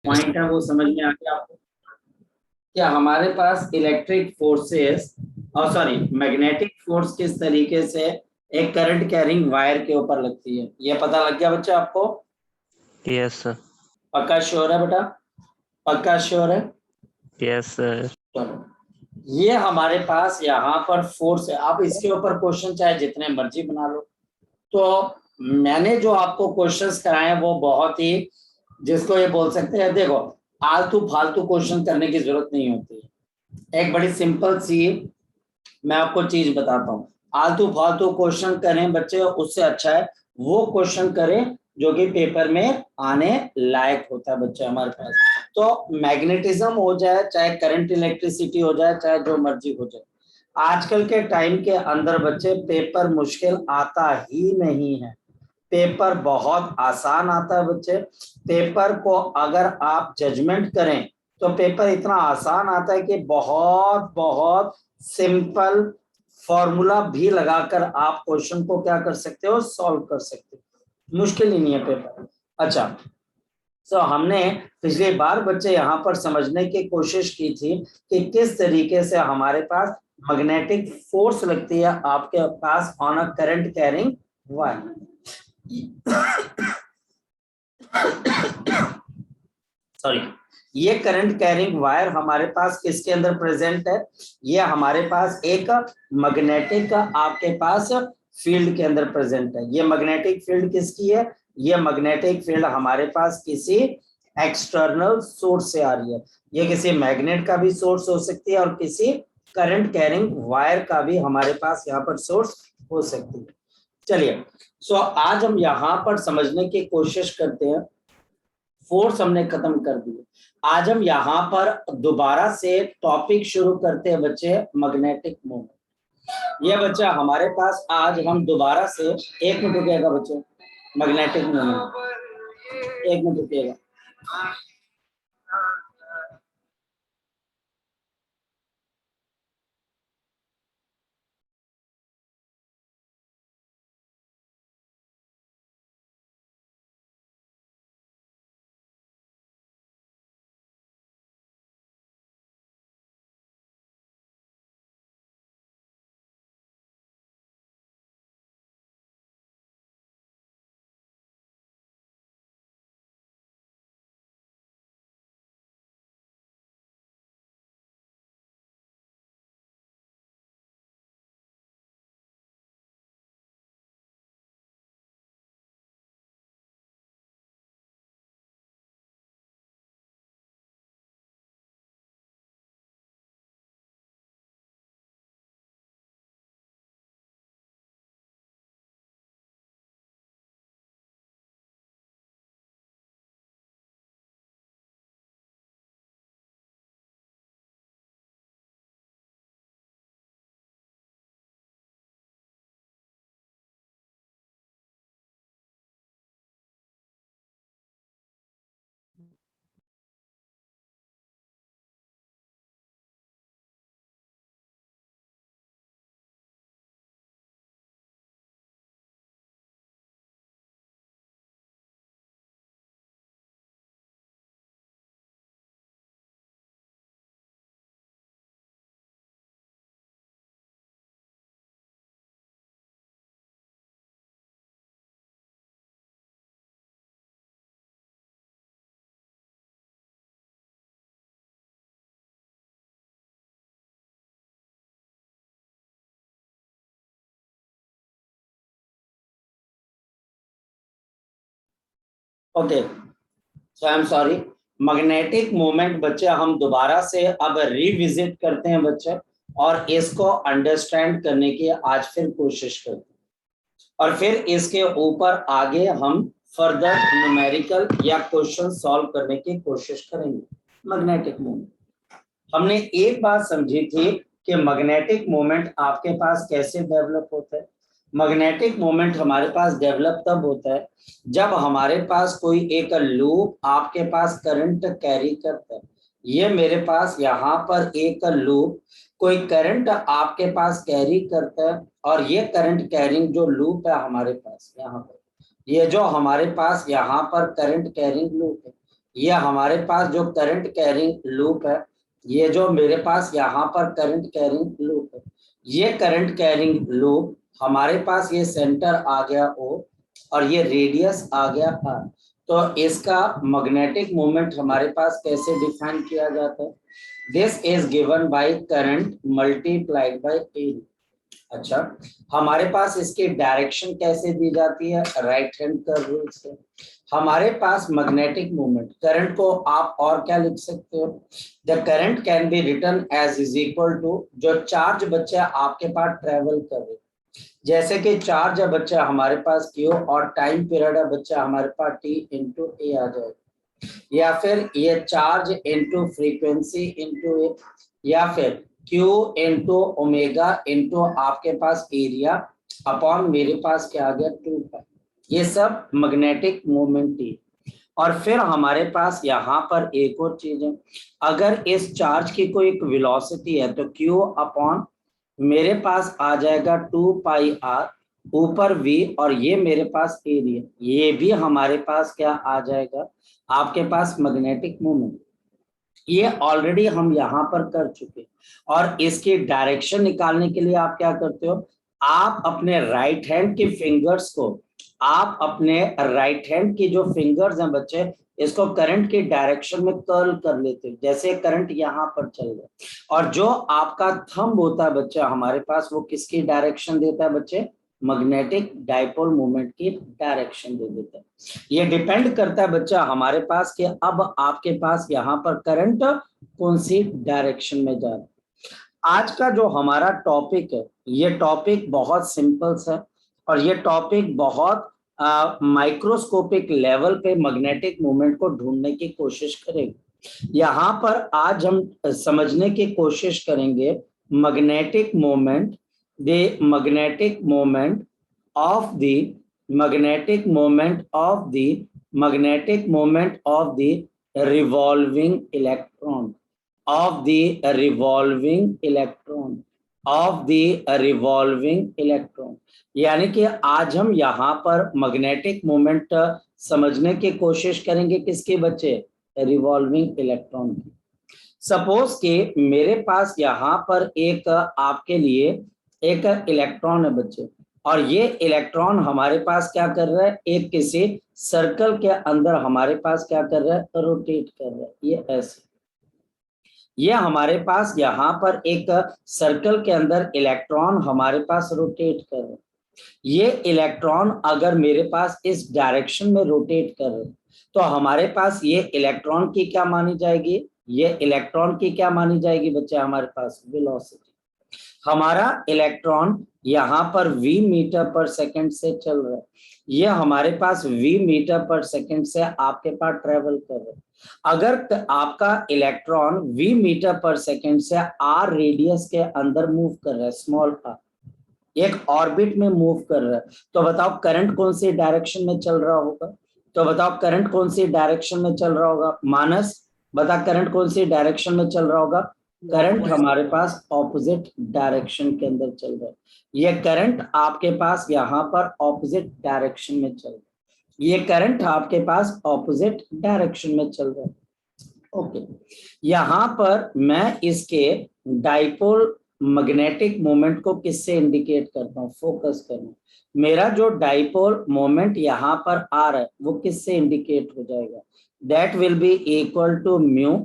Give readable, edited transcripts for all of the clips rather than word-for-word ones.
Point है वो समझ में आ गया आपको? क्या हमारे पास इलेक्ट्रिक फोर्सेस और सॉरी मैग्नेटिक फोर्स किस तरीके से एक करंट कैरिंग वायर के ऊपर लगती है, ये पता लग गया बच्चा आपको? Yes sir. पक्का श्योर है बेटा? पक्का श्योर है? Yes sir. चलो, ये हमारे पास यहाँ पर फोर्स है। आप इसके ऊपर क्वेश्चन चाहे जितने मर्जी बना लो। तो मैंने जो आपको क्वेश्चंस कराए वो बहुत ही, जिसको ये बोल सकते हैं, देखो आलतू फालतू क्वेश्चन करने की जरूरत नहीं होती है। एक बड़ी सिंपल सी मैं आपको चीज बताता हूँ। आलतू फालतू क्वेश्चन करें बच्चे, उससे अच्छा है वो क्वेश्चन करें जो कि पेपर में आने लायक होता है बच्चे हमारे पास। तो मैग्नेटिज्म हो जाए, चाहे करंट इलेक्ट्रिसिटी हो जाए, चाहे जो मर्जी हो जाए, आजकल के टाइम के अंदर बच्चे पेपर मुश्किल आता ही नहीं है। पेपर बहुत आसान आता है बच्चे। पेपर को अगर आप जजमेंट करें तो पेपर इतना आसान आता है कि बहुत बहुत सिंपल फॉर्मूला भी लगाकर आप क्वेश्चन को क्या कर सकते हो, सॉल्व कर सकते हो। मुश्किल ही नहीं है पेपर। अच्छा, तो हमने पिछली बार बच्चे यहाँ पर समझने की कोशिश की थी कि किस तरीके से हमारे पास मैग्नेटिक फोर्स लगती है आपके pass on a current carrying wire. Sorry, ये करंट कैरिंग वायर हमारे पास किसके अंदर प्रेजेंट है? ये हमारे पास एक मैग्नेटिक आपके पास फील्ड के अंदर प्रेजेंट है। ये मैग्नेटिक फील्ड किसकी है? ये मैग्नेटिक फील्ड हमारे पास किसी एक्सटर्नल सोर्स से आ रही है। ये किसी मैग्नेट का भी सोर्स हो सकती है और किसी करंट कैरिंग वायर का भी हमारे पास यहाँ पर सोर्स हो सकती है। चलिए, सो आज हम यहाँ पर समझने की कोशिश करते हैं। फोर्स हमने खत्म कर दिए। आज हम यहाँ पर दोबारा से टॉपिक शुरू करते हैं बच्चे, मैग्नेटिक मोमेंट। ये बच्चा हमारे पास आज हम दोबारा से, एक मिनट रुकिएगा बच्चे, मैग्नेटिक मोमेंट एक मिनट रुकिएगा। Okay, so I am sorry. Magnetic moment बच्चे हम दोबारा से अब रिविजिट करते हैं बच्चे, और इसको अंडरस्टैंड करने की आज फिर कोशिश करते हैं, और फिर इसके ऊपर आगे हम फर्दर न्यूमेरिकल या क्वेश्चन सॉल्व करने की कोशिश करेंगे। मैग्नेटिक मोमेंट हमने एक बात समझी थी कि मैग्नेटिक मोमेंट आपके पास कैसे डेवलप होता है। मैग्नेटिक मोमेंट हमारे पास डेवलप तब होता है जब हमारे पास कोई एक लूप आपके पास करंट कैरी करता है। ये मेरे पास यहाँ पर एक लूप कोई करंट आपके पास कैरी करता है, और ये करंट कैरिंग जो लूप है हमारे पास यहाँ पर, ये जो हमारे पास यहाँ पर करंट कैरिंग लूप है, ये हमारे पास जो करंट कैरिंग लूप है, ये जो मेरे पास यहाँ पर करंट कैरिंग लूप है, ये करंट कैरिंग लूप हमारे पास ये सेंटर आ गया O और ये रेडियस आ गया R। तो इसका मैग्नेटिक मोमेंट हमारे पास कैसे डिफाइन किया जाता है? This is given by current multiplied by area. अच्छा, हमारे पास इसकी डायरेक्शन कैसे दी जाती है? राइट हैंड कर्व रूल से। हमारे पास मैग्नेटिक मोमेंट, करंट को आप और क्या लिख सकते हो? The current can be written as is equal to जो चार्ज बच्चा आपके पास ट्रेवल कर रहे, जैसे कि चार्ज है बच्चा हमारे पास क्यू और टाइम पीरियड है बच्चा हमारे पास टी इंटू ए आ जाएगा, या फिर ये चार्ज इंटू फ्रीक्वेंसी इंटू ए, या फिर Q इंटू ओमेगा इंटू आपके पास एरिया अपॉन मेरे पास क्या आ गया 2 ये सब मैग्नेटिक मोमेंट ही। और फिर हमारे पास यहाँ पर एक और चीज है, अगर इस चार्ज की कोई एक वेलोसिटी है तो Q अपॉन मेरे पास आ जाएगा 2πr ऊपर V, और ये मेरे पास एरिया, ये भी हमारे पास क्या आ जाएगा? आपके पास मैग्नेटिक मोमेंट। ये ऑलरेडी हम यहाँ पर कर चुके, और इसकी डायरेक्शन निकालने के लिए आप क्या करते हो? आप अपने राइट हैंड की फिंगर्स को, आप अपने राइट हैंड की जो फिंगर्स हैं बच्चे, इसको करंट की डायरेक्शन में कर्ल कर लेते हो, जैसे करंट यहाँ पर चल रहा है, और जो आपका थंब होता है बच्चा हमारे पास, वो किसकी डायरेक्शन देता है बच्चे? मैग्नेटिक डाइपोल मोमेंट की डायरेक्शन दे देता है। ये डिपेंड करता है बच्चा हमारे पास कि अब आपके पास यहाँ पर करंट कौन सी डायरेक्शन में जा रहा है। आज का जो हमारा टॉपिक है, ये टॉपिक बहुत सिंपल सा, और ये टॉपिक बहुत माइक्रोस्कोपिक लेवल पे मैग्नेटिक मोमेंट को ढूंढने की कोशिश करेंगे। यहाँ पर आज हम समझने की कोशिश करेंगे magnetic moment, the magnetic moment of the magnetic moment of the magnetic moment of the revolving electron of the revolving electron of the revolving electron। यानी कि आज हम यहाँ पर मैग्नेटिक मोमेंट समझने की कोशिश करेंगे किसके बच्चे? रिवॉल्विंग इलेक्ट्रॉन की। सपोज कि मेरे पास यहाँ पर एक आपके लिए एक इलेक्ट्रॉन है बच्चे, और ये इलेक्ट्रॉन हमारे पास क्या कर रहा है? एक किसी सर्कल के अंदर हमारे पास क्या कर रहा है? रोटेट कर रहा है। ये ऐसे, ये हमारे पास यहाँ पर एक सर्कल के अंदर इलेक्ट्रॉन हमारे पास रोटेट कर रहा है। ये इलेक्ट्रॉन अगर मेरे पास इस डायरेक्शन में रोटेट कर रहे, तो हमारे पास ये इलेक्ट्रॉन की क्या मानी जाएगी? ये इलेक्ट्रॉन की क्या मानी जाएगी बच्चे? हमारे पास वेलोसिटी। हमारा इलेक्ट्रॉन यहाँ पर v मीटर पर सेकंड से चल रहा है, ये हमारे पास v मीटर पर सेकंड से आपके पास ट्रेवल कर रहा है। अगर आपका इलेक्ट्रॉन v मीटर पर सेकंड से r रेडियस के अंदर मूव कर रहा है, स्मॉल r, एक ऑर्बिट में मूव कर रहा है, तो बताओ करंट कौन सी डायरेक्शन में चल रहा होगा? तो बताओ करंट कौन सी डायरेक्शन में चल रहा होगा? मानस बता, करंट कौन सी डायरेक्शन में चल रहा होगा? करंट हमारे पास ऑपोजिट डायरेक्शन के अंदर चल रहा है। ये करंट आपके पास यहाँ पर ऑपोजिट डायरेक्शन में चल रहा है, ये करंट आपके पास ऑपोजिट डायरेक्शन में चल रहा है। ओके, यहाँ पर मैं इसके डाइपोल मैग्नेटिक मोमेंट को किससे इंडिकेट करता हूँ? फोकस करना। मेरा जो डाइपोल मोमेंट यहाँ पर आ रहा है वो किससे इंडिकेट हो जाएगा? That will be equal to mu,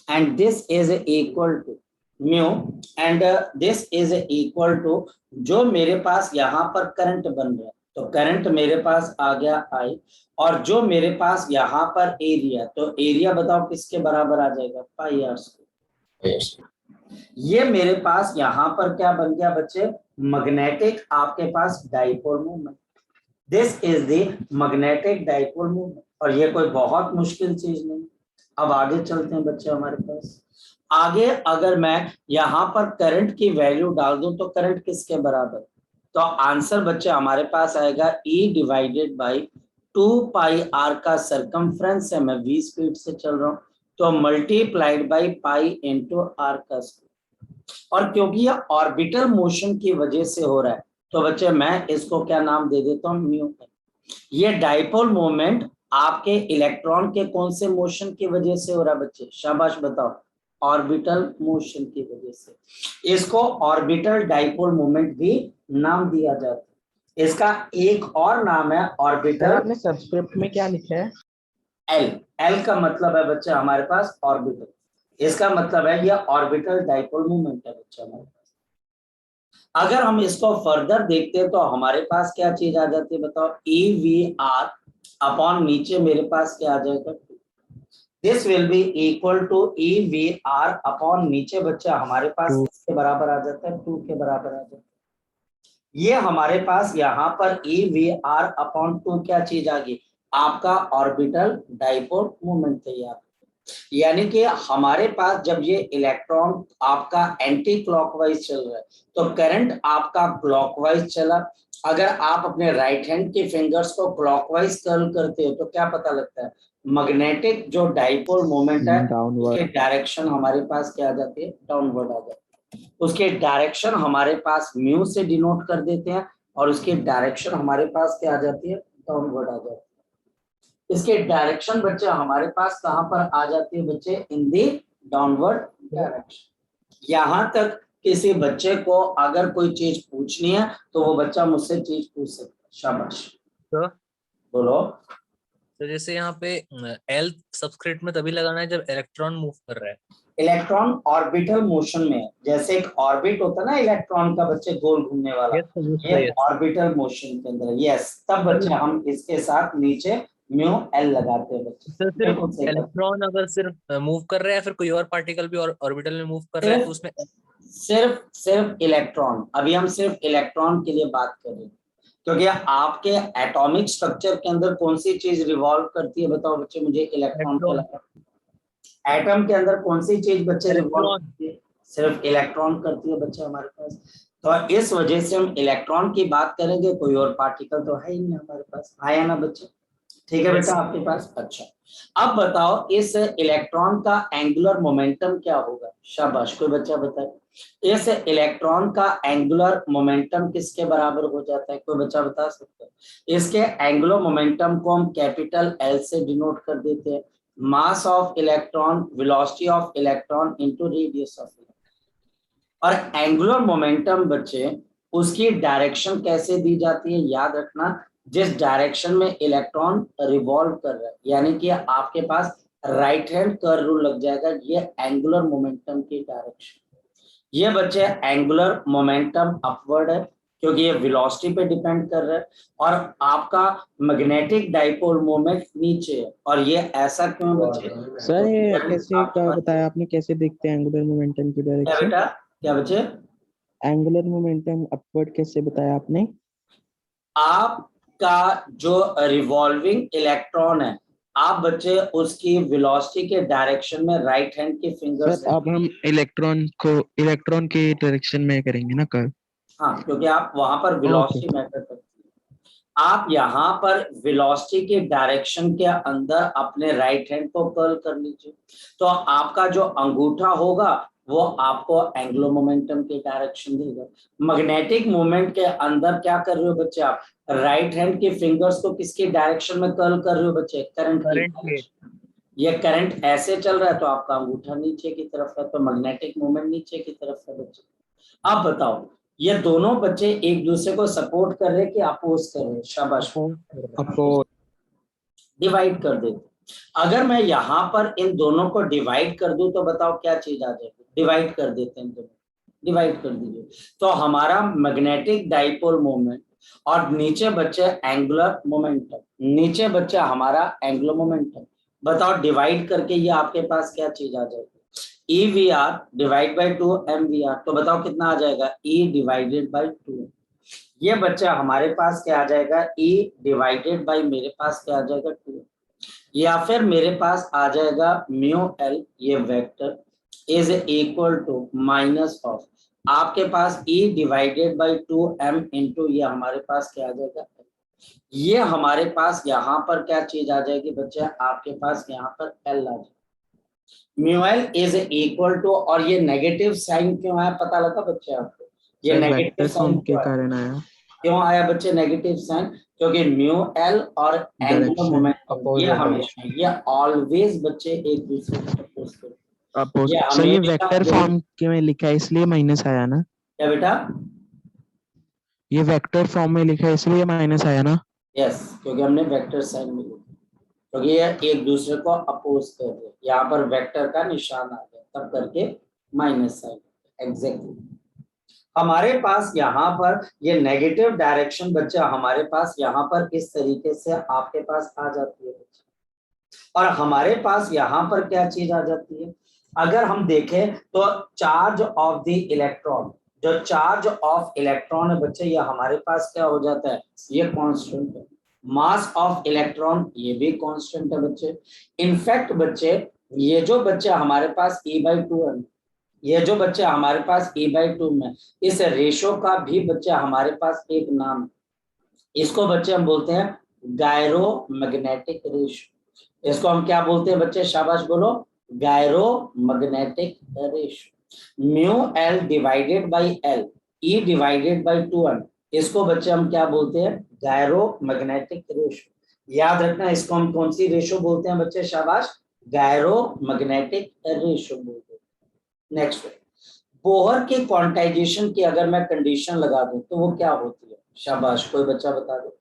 and this is equal to mu, and this is equal to जो मेरे पास यहाँ पर करंट बन रहा है, तो करंट मेरे पास आ गया I, और जो मेरे पास यहाँ पर एरिया, तो एरिया बताओ किसके बराबर आ जाएगा? पाई आर स्क्वायर। ये मेरे पास यहाँ पर क्या बन गया बच्चे? मैग्नेटिक आपके पास dipole moment. This is the magnetic dipole moment, और ये कोई बहुत मुश्किल चीज नहीं। अब आगे चलते हैं बच्चे हमारे पास। आगे अगर मैं यहाँ पर करंट की वैल्यू डाल दूं तो करंट किसके बराबर? तो आंसर बच्चे हमारे पास आएगा E डिवाइडेड बाई 2πr का सरकमफ्रेंस है, मैं v स्पीड से चल रहा हूँ, तो multiplied by pi into r का स्क्वायर। और क्योंकि ये ऑर्बिटल मोशन की वजह से हो रहा है, तो बच्चे मैं इसको क्या नाम दे देता हूँ? म्यू। ये डाइपोल मोमेंट आपके इलेक्ट्रॉन के कौन से मोशन की वजह से हो रहा है बच्चे? शाबाश बताओ। ऑर्बिटल मोशन की वजह से। इसको ऑर्बिटल डाइपोल मोमेंट भी नाम दिया जाता है। इसका एक और नाम है सर ऑर्बिटल आपने सबस्क्रिप्ट में क्या लिखा है? एल। एल का मतलब है बच्चा हमारे पास ऑर्बिटल। इसका मतलब है ये ऑर्बिटल डाइपोल मोमेंट है बच्चा हमारे पास। अगर हम इसको फर्दर देखते हैं तो हमारे पास क्या चीज आ जाती है बताओ? ई वी आर अपॉन नीचे मेरे पास क्या आ जाएगा? This will be equal to E V R upon नीचे बच्चा हमारे पास किसके बराबर आ जाता है? 2 के बराबर आ जाता है। ये हमारे पास यहाँ पर ई वी आर अपॉन 2 क्या चीज आ गई? आपका ऑर्बिटल डाइपोल मोमेंट तैयार। यानी कि हमारे पास जब ये इलेक्ट्रॉन आपका एंटी क्लॉकवाइज चल रहा है तो करंट आपका क्लॉकवाइज चला। अगर आप अपने राइट हैंड के फिंगर्स को क्लॉकवाइज कर्ल करते हो तो क्या पता लगता है? मैग्नेटिक जो डाइपोल मोमेंट है उसके डायरेक्शन हमारे पास क्या आ जाती है? डाउनवर्ड आ जाती है। उसके डायरेक्शन हमारे पास म्यू से डिनोट कर देते हैं और उसकी डायरेक्शन हमारे पास क्या आ जाती है? डाउनवर्ड आ जाती है। इसके डायरेक्शन बच्चे हमारे पास कहां पर आ जाती है बच्चे? इन दी डाउनवर्ड डायरेक्शन। यहां तक किसी बच्चे को अगर कोई चीज पूछनी है तो वो बच्चा मुझसे चीज पूछ सकता है। शाबाश तो बोलो। तो जैसे यहाँ पे एल सबस्क्रिप्ट में तभी लगाना है जब इलेक्ट्रॉन मूव कर रहा है। इलेक्ट्रॉन ऑर्बिटल मोशन में है। जैसे एक ऑर्बिट होता है ना इलेक्ट्रॉन का बच्चे, गोल घूमने वाला, ये ऑर्बिटल मोशन के अंदर। यस, तब बच्चे हम इसके साथ नीचे म्यू एल लगाते हैं बच्चे। तो सिर्फ इलेक्ट्रॉन अगर सिर्फ मूव कर रहा है फिर कोई और पार्टिकल भी ऑर्बिटल में मूव कर रहा है तो उसमें सिर्फ इलेक्ट्रॉन। अभी हम सिर्फ इलेक्ट्रॉन के लिए बात कर रहे हैं क्योंकि आपके एटॉमिक स्ट्रक्चर के अंदर कौन सी चीज रिवॉल्व करती है बताओ बच्चे मुझे? इलेक्ट्रॉन के अलावा एटम के अंदर कौन सी चीज बच्चे रिवॉल्व करती है? सिर्फ इलेक्ट्रॉन करती है बच्चे हमारे पास। तो इस वजह से हम इलेक्ट्रॉन की बात करेंगे, कोई और पार्टिकल तो है ही नहीं हमारे पास। आया ना बच्चे? ठीक है बेटा आपके पास। अच्छा, अब बताओ इस इलेक्ट्रॉन का एंगुलर मोमेंटम क्या होगा? शाबाश, कोई बच्चा बताए। इस इलेक्ट्रॉन का एंगुलर मोमेंटम किसके बराबर हो जाता है? कोई बच्चा बता सकता है? इसके एंगुलर मोमेंटम को हम कैपिटल एल से डिनोट कर देते हैं। Mass of electron, velocity of electron into radius of electron. और एंगुलर मोमेंटम बच्चे उसकी डायरेक्शन कैसे दी जाती है? याद रखना, जिस डायरेक्शन में इलेक्ट्रॉन रिवॉल्व कर रहा है, यानी कि आपके पास राइट हैंड कर्व रूल लग जाएगा। ये एंगुलर मोमेंटम की डायरेक्शन। ये बच्चे एंगुलर मोमेंटम अपवर्ड है क्योंकि ये वेलोसिटी पे डिपेंड कर रहा है। और आपका मैग्नेटिक डाइपोल मोमेंट नीचे है। और ये ऐसा क्यों बच्चे? सर ये कैसे क्या बताया आपने, कैसे देखते हैं एंगुलर मोमेंटम की क्या डायरेक्शन? बेटा? क्या बच्चे? एंगुलर मोमेंटम अपवर्ड कैसे बताया आपने? आपका जो रिवॉल्विंग इलेक्ट्रॉन है, आप बच्चे उसकी वेलोसिटी के डायरेक्शन में राइट हैंड के फिंगर सर से। अब हम इलेक्ट्रॉन के डायरेक्शन में करेंगे ना कर्व? हाँ, क्योंकि आप वहां पर वेलोसिटी मैटर करती है। आप यहाँ पर वेलोसिटी के डायरेक्शन के अंदर अपने राइट हैंड को कर्ल कर लीजिए तो आपका जो अंगूठा होगा वो आपको एंगुलर मोमेंटम के डायरेक्शन देगा। मैग्नेटिक मोमेंट के अंदर क्या कर रहे हो बच्चे? आप राइट हैंड के फिंगर्स को किसके डायरेक्शन में कर्ल कर रहे हो बच्चे? करंट की डायरेक्शन। ये करंट ऐसे चल रहा है तो आपका अंगूठा नीचे की तरफ है, तो मैग्नेटिक मोमेंट नीचे की तरफ है बच्चे। आप बताओ, ये दोनों बच्चे एक दूसरे को सपोर्ट कर रहे हैं कि अपोज कर रहे हैं? शाबाश। डिवाइड कर देते। अगर मैं यहाँ पर इन दोनों को डिवाइड कर दूं तो बताओ क्या चीज आ जाएगी? डिवाइड कर देते हैं, दोनों डिवाइड कर दीजिए तो हमारा मैग्नेटिक डाइपोल मोमेंट और नीचे बच्चे एंगुलर मोमेंटम, नीचे बच्चा हमारा एंगुलर मोमेंटम। बताओ डिवाइड करके ये आपके पास क्या चीज आ जाएगी? E V R divide by 2 M V R. तो बताओ कितना आ जाएगा? E divided by 2। ये बच्चा हमारे पास क्या आ जाएगा? ई डिवाइडेड बाई मेरे पास क्या आ जाएगा? 2। या फिर मेरे पास आ जाएगा म्यू एल, ये vector is equal to minus of आपके पास E divided by 2m into ये हमारे पास क्या आ जाएगा? ये हमारे पास यहाँ पर क्या चीज आ जाएगी बच्चा? आपके पास यहाँ पर एल आ जाएगा। Mu L is equal to, और ये नेगेटिव साइन क्यों आया पता लगा बच्चे आपको? ये नेगेटिव साइन के कारण आया। क्यों आया बच्चे नेगेटिव साइन? क्योंकि म्यू एल और एंगुलर Direction, मोमेंटम ये opposite हमेशा, ये ऑलवेज बच्चे एक दूसरे को अपोज करते हैं। अपोज ये सर, ये हमेशा वेक्टर फॉर्म के में लिखा है इसलिए माइनस आया ना? क्या बेटा? ये वेक्टर फॉर्म में लिखा है इसलिए माइनस आया ना? यस, क्योंकि हमने वेक्टर साइन में लिखा, क्योंकि ये एक दूसरे को अपोज कर रहे हैं। यहाँ पर वेक्टर का निशान आ गया तब करके माइनस साइन। एग्जैक्टली हमारे पास यहाँ पर ये नेगेटिव डायरेक्शन बच्चे हमारे पास यहाँ पर इस तरीके से आपके पास आ जाती है बच्चे, और हमारे पास यहाँ पर क्या चीज आ जाती है? अगर हम देखें तो चार्ज ऑफ द इलेक्ट्रॉन, जो चार्ज ऑफ इलेक्ट्रॉन है बच्चे, ये हमारे पास क्या हो जाता है? ये कांस्टेंट है। मास ऑफ इलेक्ट्रॉन ये भी कांस्टेंट है बच्चे। इनफैक्ट बच्चे ये जो बच्चे हमारे पास E/2 है, ये जो बच्चे हमारे पास E/2 में, इस रेशो का भी बच्चे हमारे पास एक नाम है। इसको बच्चे हम बोलते हैं गायरो मैग्नेटिक रेशो। इसको हम क्या बोलते हैं बच्चे? शाबाश बोलो, gyro magnetic ratio. Mu L divided by L, E divided by 2n, इसको बच्चे हम क्या बोलते हैं? Gyro magnetic ratio. याद रखना, इसको हम कौन सी रेशो बोलते हैं बच्चे? शाबाश, गायरो मैग्नेटिक रेशो बोलते हैं। नेक्स्ट, बोहर की क्वांटाइजेशन की अगर मैं कंडीशन लगा दूं तो वो क्या होती है? शाबाश, कोई बच्चा बता दो।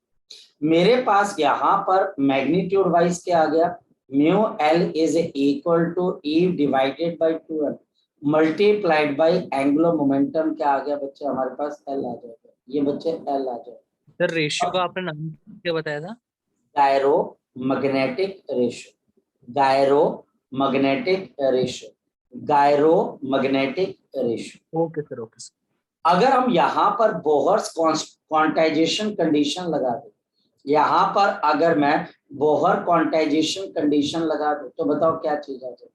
मेरे पास यहाँ पर मैग्नीट्यूड वाइज क्या आ गया? Mu L is equal to E divided by 2n multiplied by angular momentum क्या आ गया बच्चे? हमारे पास एल आ जाएगा। ये बच्चे एल आ जाएगा। सर रेशियो का आपने नाम क्या बताया था? Gyro magnetic ratio, gyro magnetic ratio, gyro magnetic ratio. Okay sir, okay sir. अगर हम यहाँ पर बोहर्स क्वांटाइजेशन कंडीशन लगा दें, यहाँ पर अगर मैं बोहर क्वांटाइजेशन कंडीशन लगा दूं तो बताओ क्या चीज आ जाए?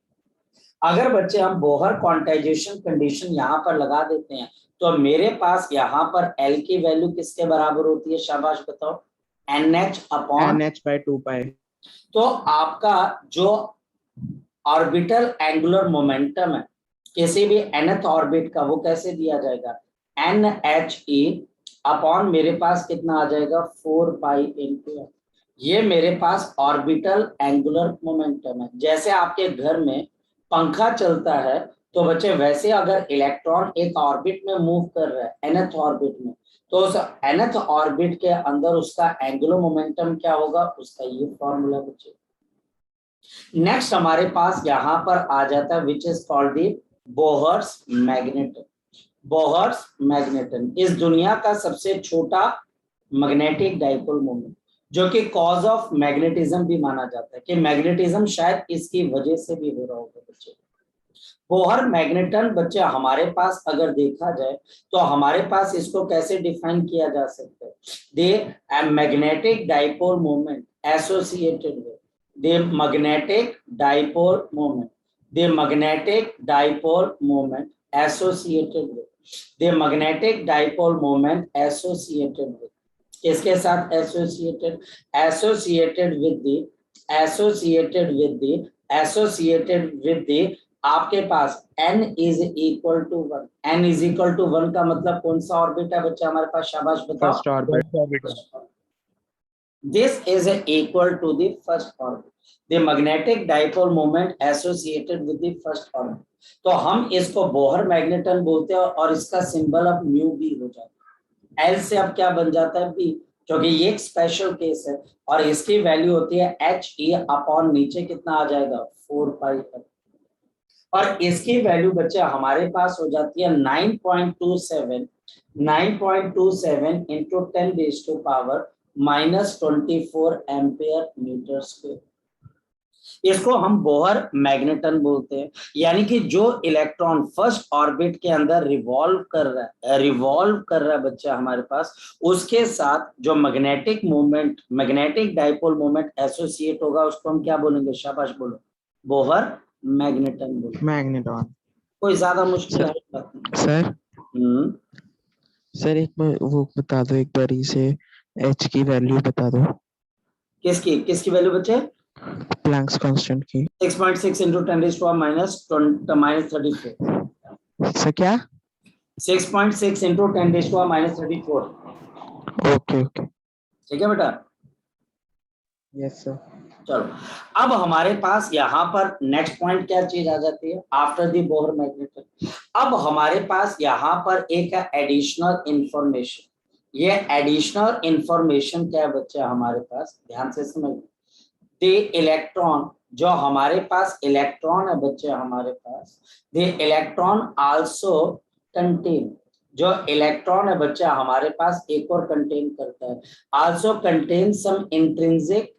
अगर बच्चे हम बोहर क्वांटाइजेशन कंडीशन यहाँ पर लगा देते हैं तो मेरे पास यहाँ पर L की वैल्यू किसके बराबर होती है? शाबाश बताओ, NH अपॉन NH/2π। तो आपका जो ऑर्बिटल एंगुलर मोमेंटम है किसी भी nth ऑर्बिट का, वो कैसे दिया जाएगा? NHE अपॉन मेरे पास कितना आ जाएगा? 4π इंटू। ये मेरे पास ऑर्बिटल एंगुलर मोमेंटम है। जैसे आपके घर में पंखा चलता है तो बच्चे वैसे अगर इलेक्ट्रॉन एक ऑर्बिट में मूव कर रहा है nth ऑर्बिट में, तो उस nth ऑर्बिट के अंदर उसका एंगुलर मोमेंटम क्या होगा? उसका ये फॉर्मूला बच्चे। नेक्स्ट हमारे पास यहाँ पर आ जाता है which is called the Bohr's magneton. Bohr's magneton इस दुनिया का सबसे छोटा मैग्नेटिक डाइपोल मोमेंट, जो कि कॉज ऑफ मैग्नेटिज्म भी माना जाता है कि मैग्नेटिज्म शायद इसकी वजह से भी हो रहा होगा बच्चे। बोहर मैग्नेटन बच्चे हमारे पास अगर देखा जाए तो हमारे पास इसको कैसे डिफाइन किया जा सकता है? The magnetic dipole moment associated with the magnetic dipole moment, the magnetic dipole moment associated with, the magnetic dipole moment associated with, किसके साथ associated? associated with the associated with the associated with the आपके पास n is equal to 1। n is equal to 1 का मतलब कौन सा orbit है बच्चा हमारे पास? शाबाश बताओ। First orbit. First orbital. This is equal to the first orbit, the magnetic dipole moment associated with the first orbit। तो हम इसको बोहर मैग्नेटन बोलते हैं और इसका सिंबल अब म्यू बी हो जाता है। L से अब क्या बन जाता है? B, क्योंकि ये एक स्पेशल केस है और इसकी वैल्यू होती है HE अपॉन नीचे कितना आ जाएगा? 4π। और इसकी वैल्यू बच्चे हमारे पास हो जाती है 9.27 into 10 raised to power -24 ampere metre square. इसको हम बोहर मैग्नेटन बोलते हैं। यानी कि जो इलेक्ट्रॉन फर्स्ट ऑर्बिट के अंदर रिवॉल्व कर रहा है बच्चा हमारे पास, उसके साथ जो magnetic movement, magnetic dipole moment associate होगा, उसको हम क्या बोलेंगे? शाबाश बोलो, बोहर मैग्नेटन बोलो। मैग्नेटॉन। कोई ज्यादा मुश्किल है बात नहीं। सर सर एक बार वो बता दो, एक बार इसे H की वैल्यू बता दो। किसकी वैल्यू बच्चे? प्लैंक्स कांस्टेंट की। 6.6 into 10 raised to power -34। Sir क्या? 6.6 into 10 raised to power -34। Okay okay. ठीक है बेटा। Yes sir. चलो, अब हमारे पास यहाँ पर नेक्स्ट पॉइंट क्या चीज आ जाती है आफ्टर दी बोहर मैग्नेट। अब हमारे पास यहाँ पर एक एडिशनल इंफॉर्मेशन। ये एडिशनल इंफॉर्मेशन क्या है बच्चे हमारे पास, ध्यान से समझ। दे इलेक्ट्रॉन, जो हमारे पास इलेक्ट्रॉन है बच्चे हमारे पास, दे इलेक्ट्रॉन आल्सो कंटेन, जो इलेक्ट्रॉन है बच्चे हमारे पास एक और कंटेन करता है, also contain some intrinsic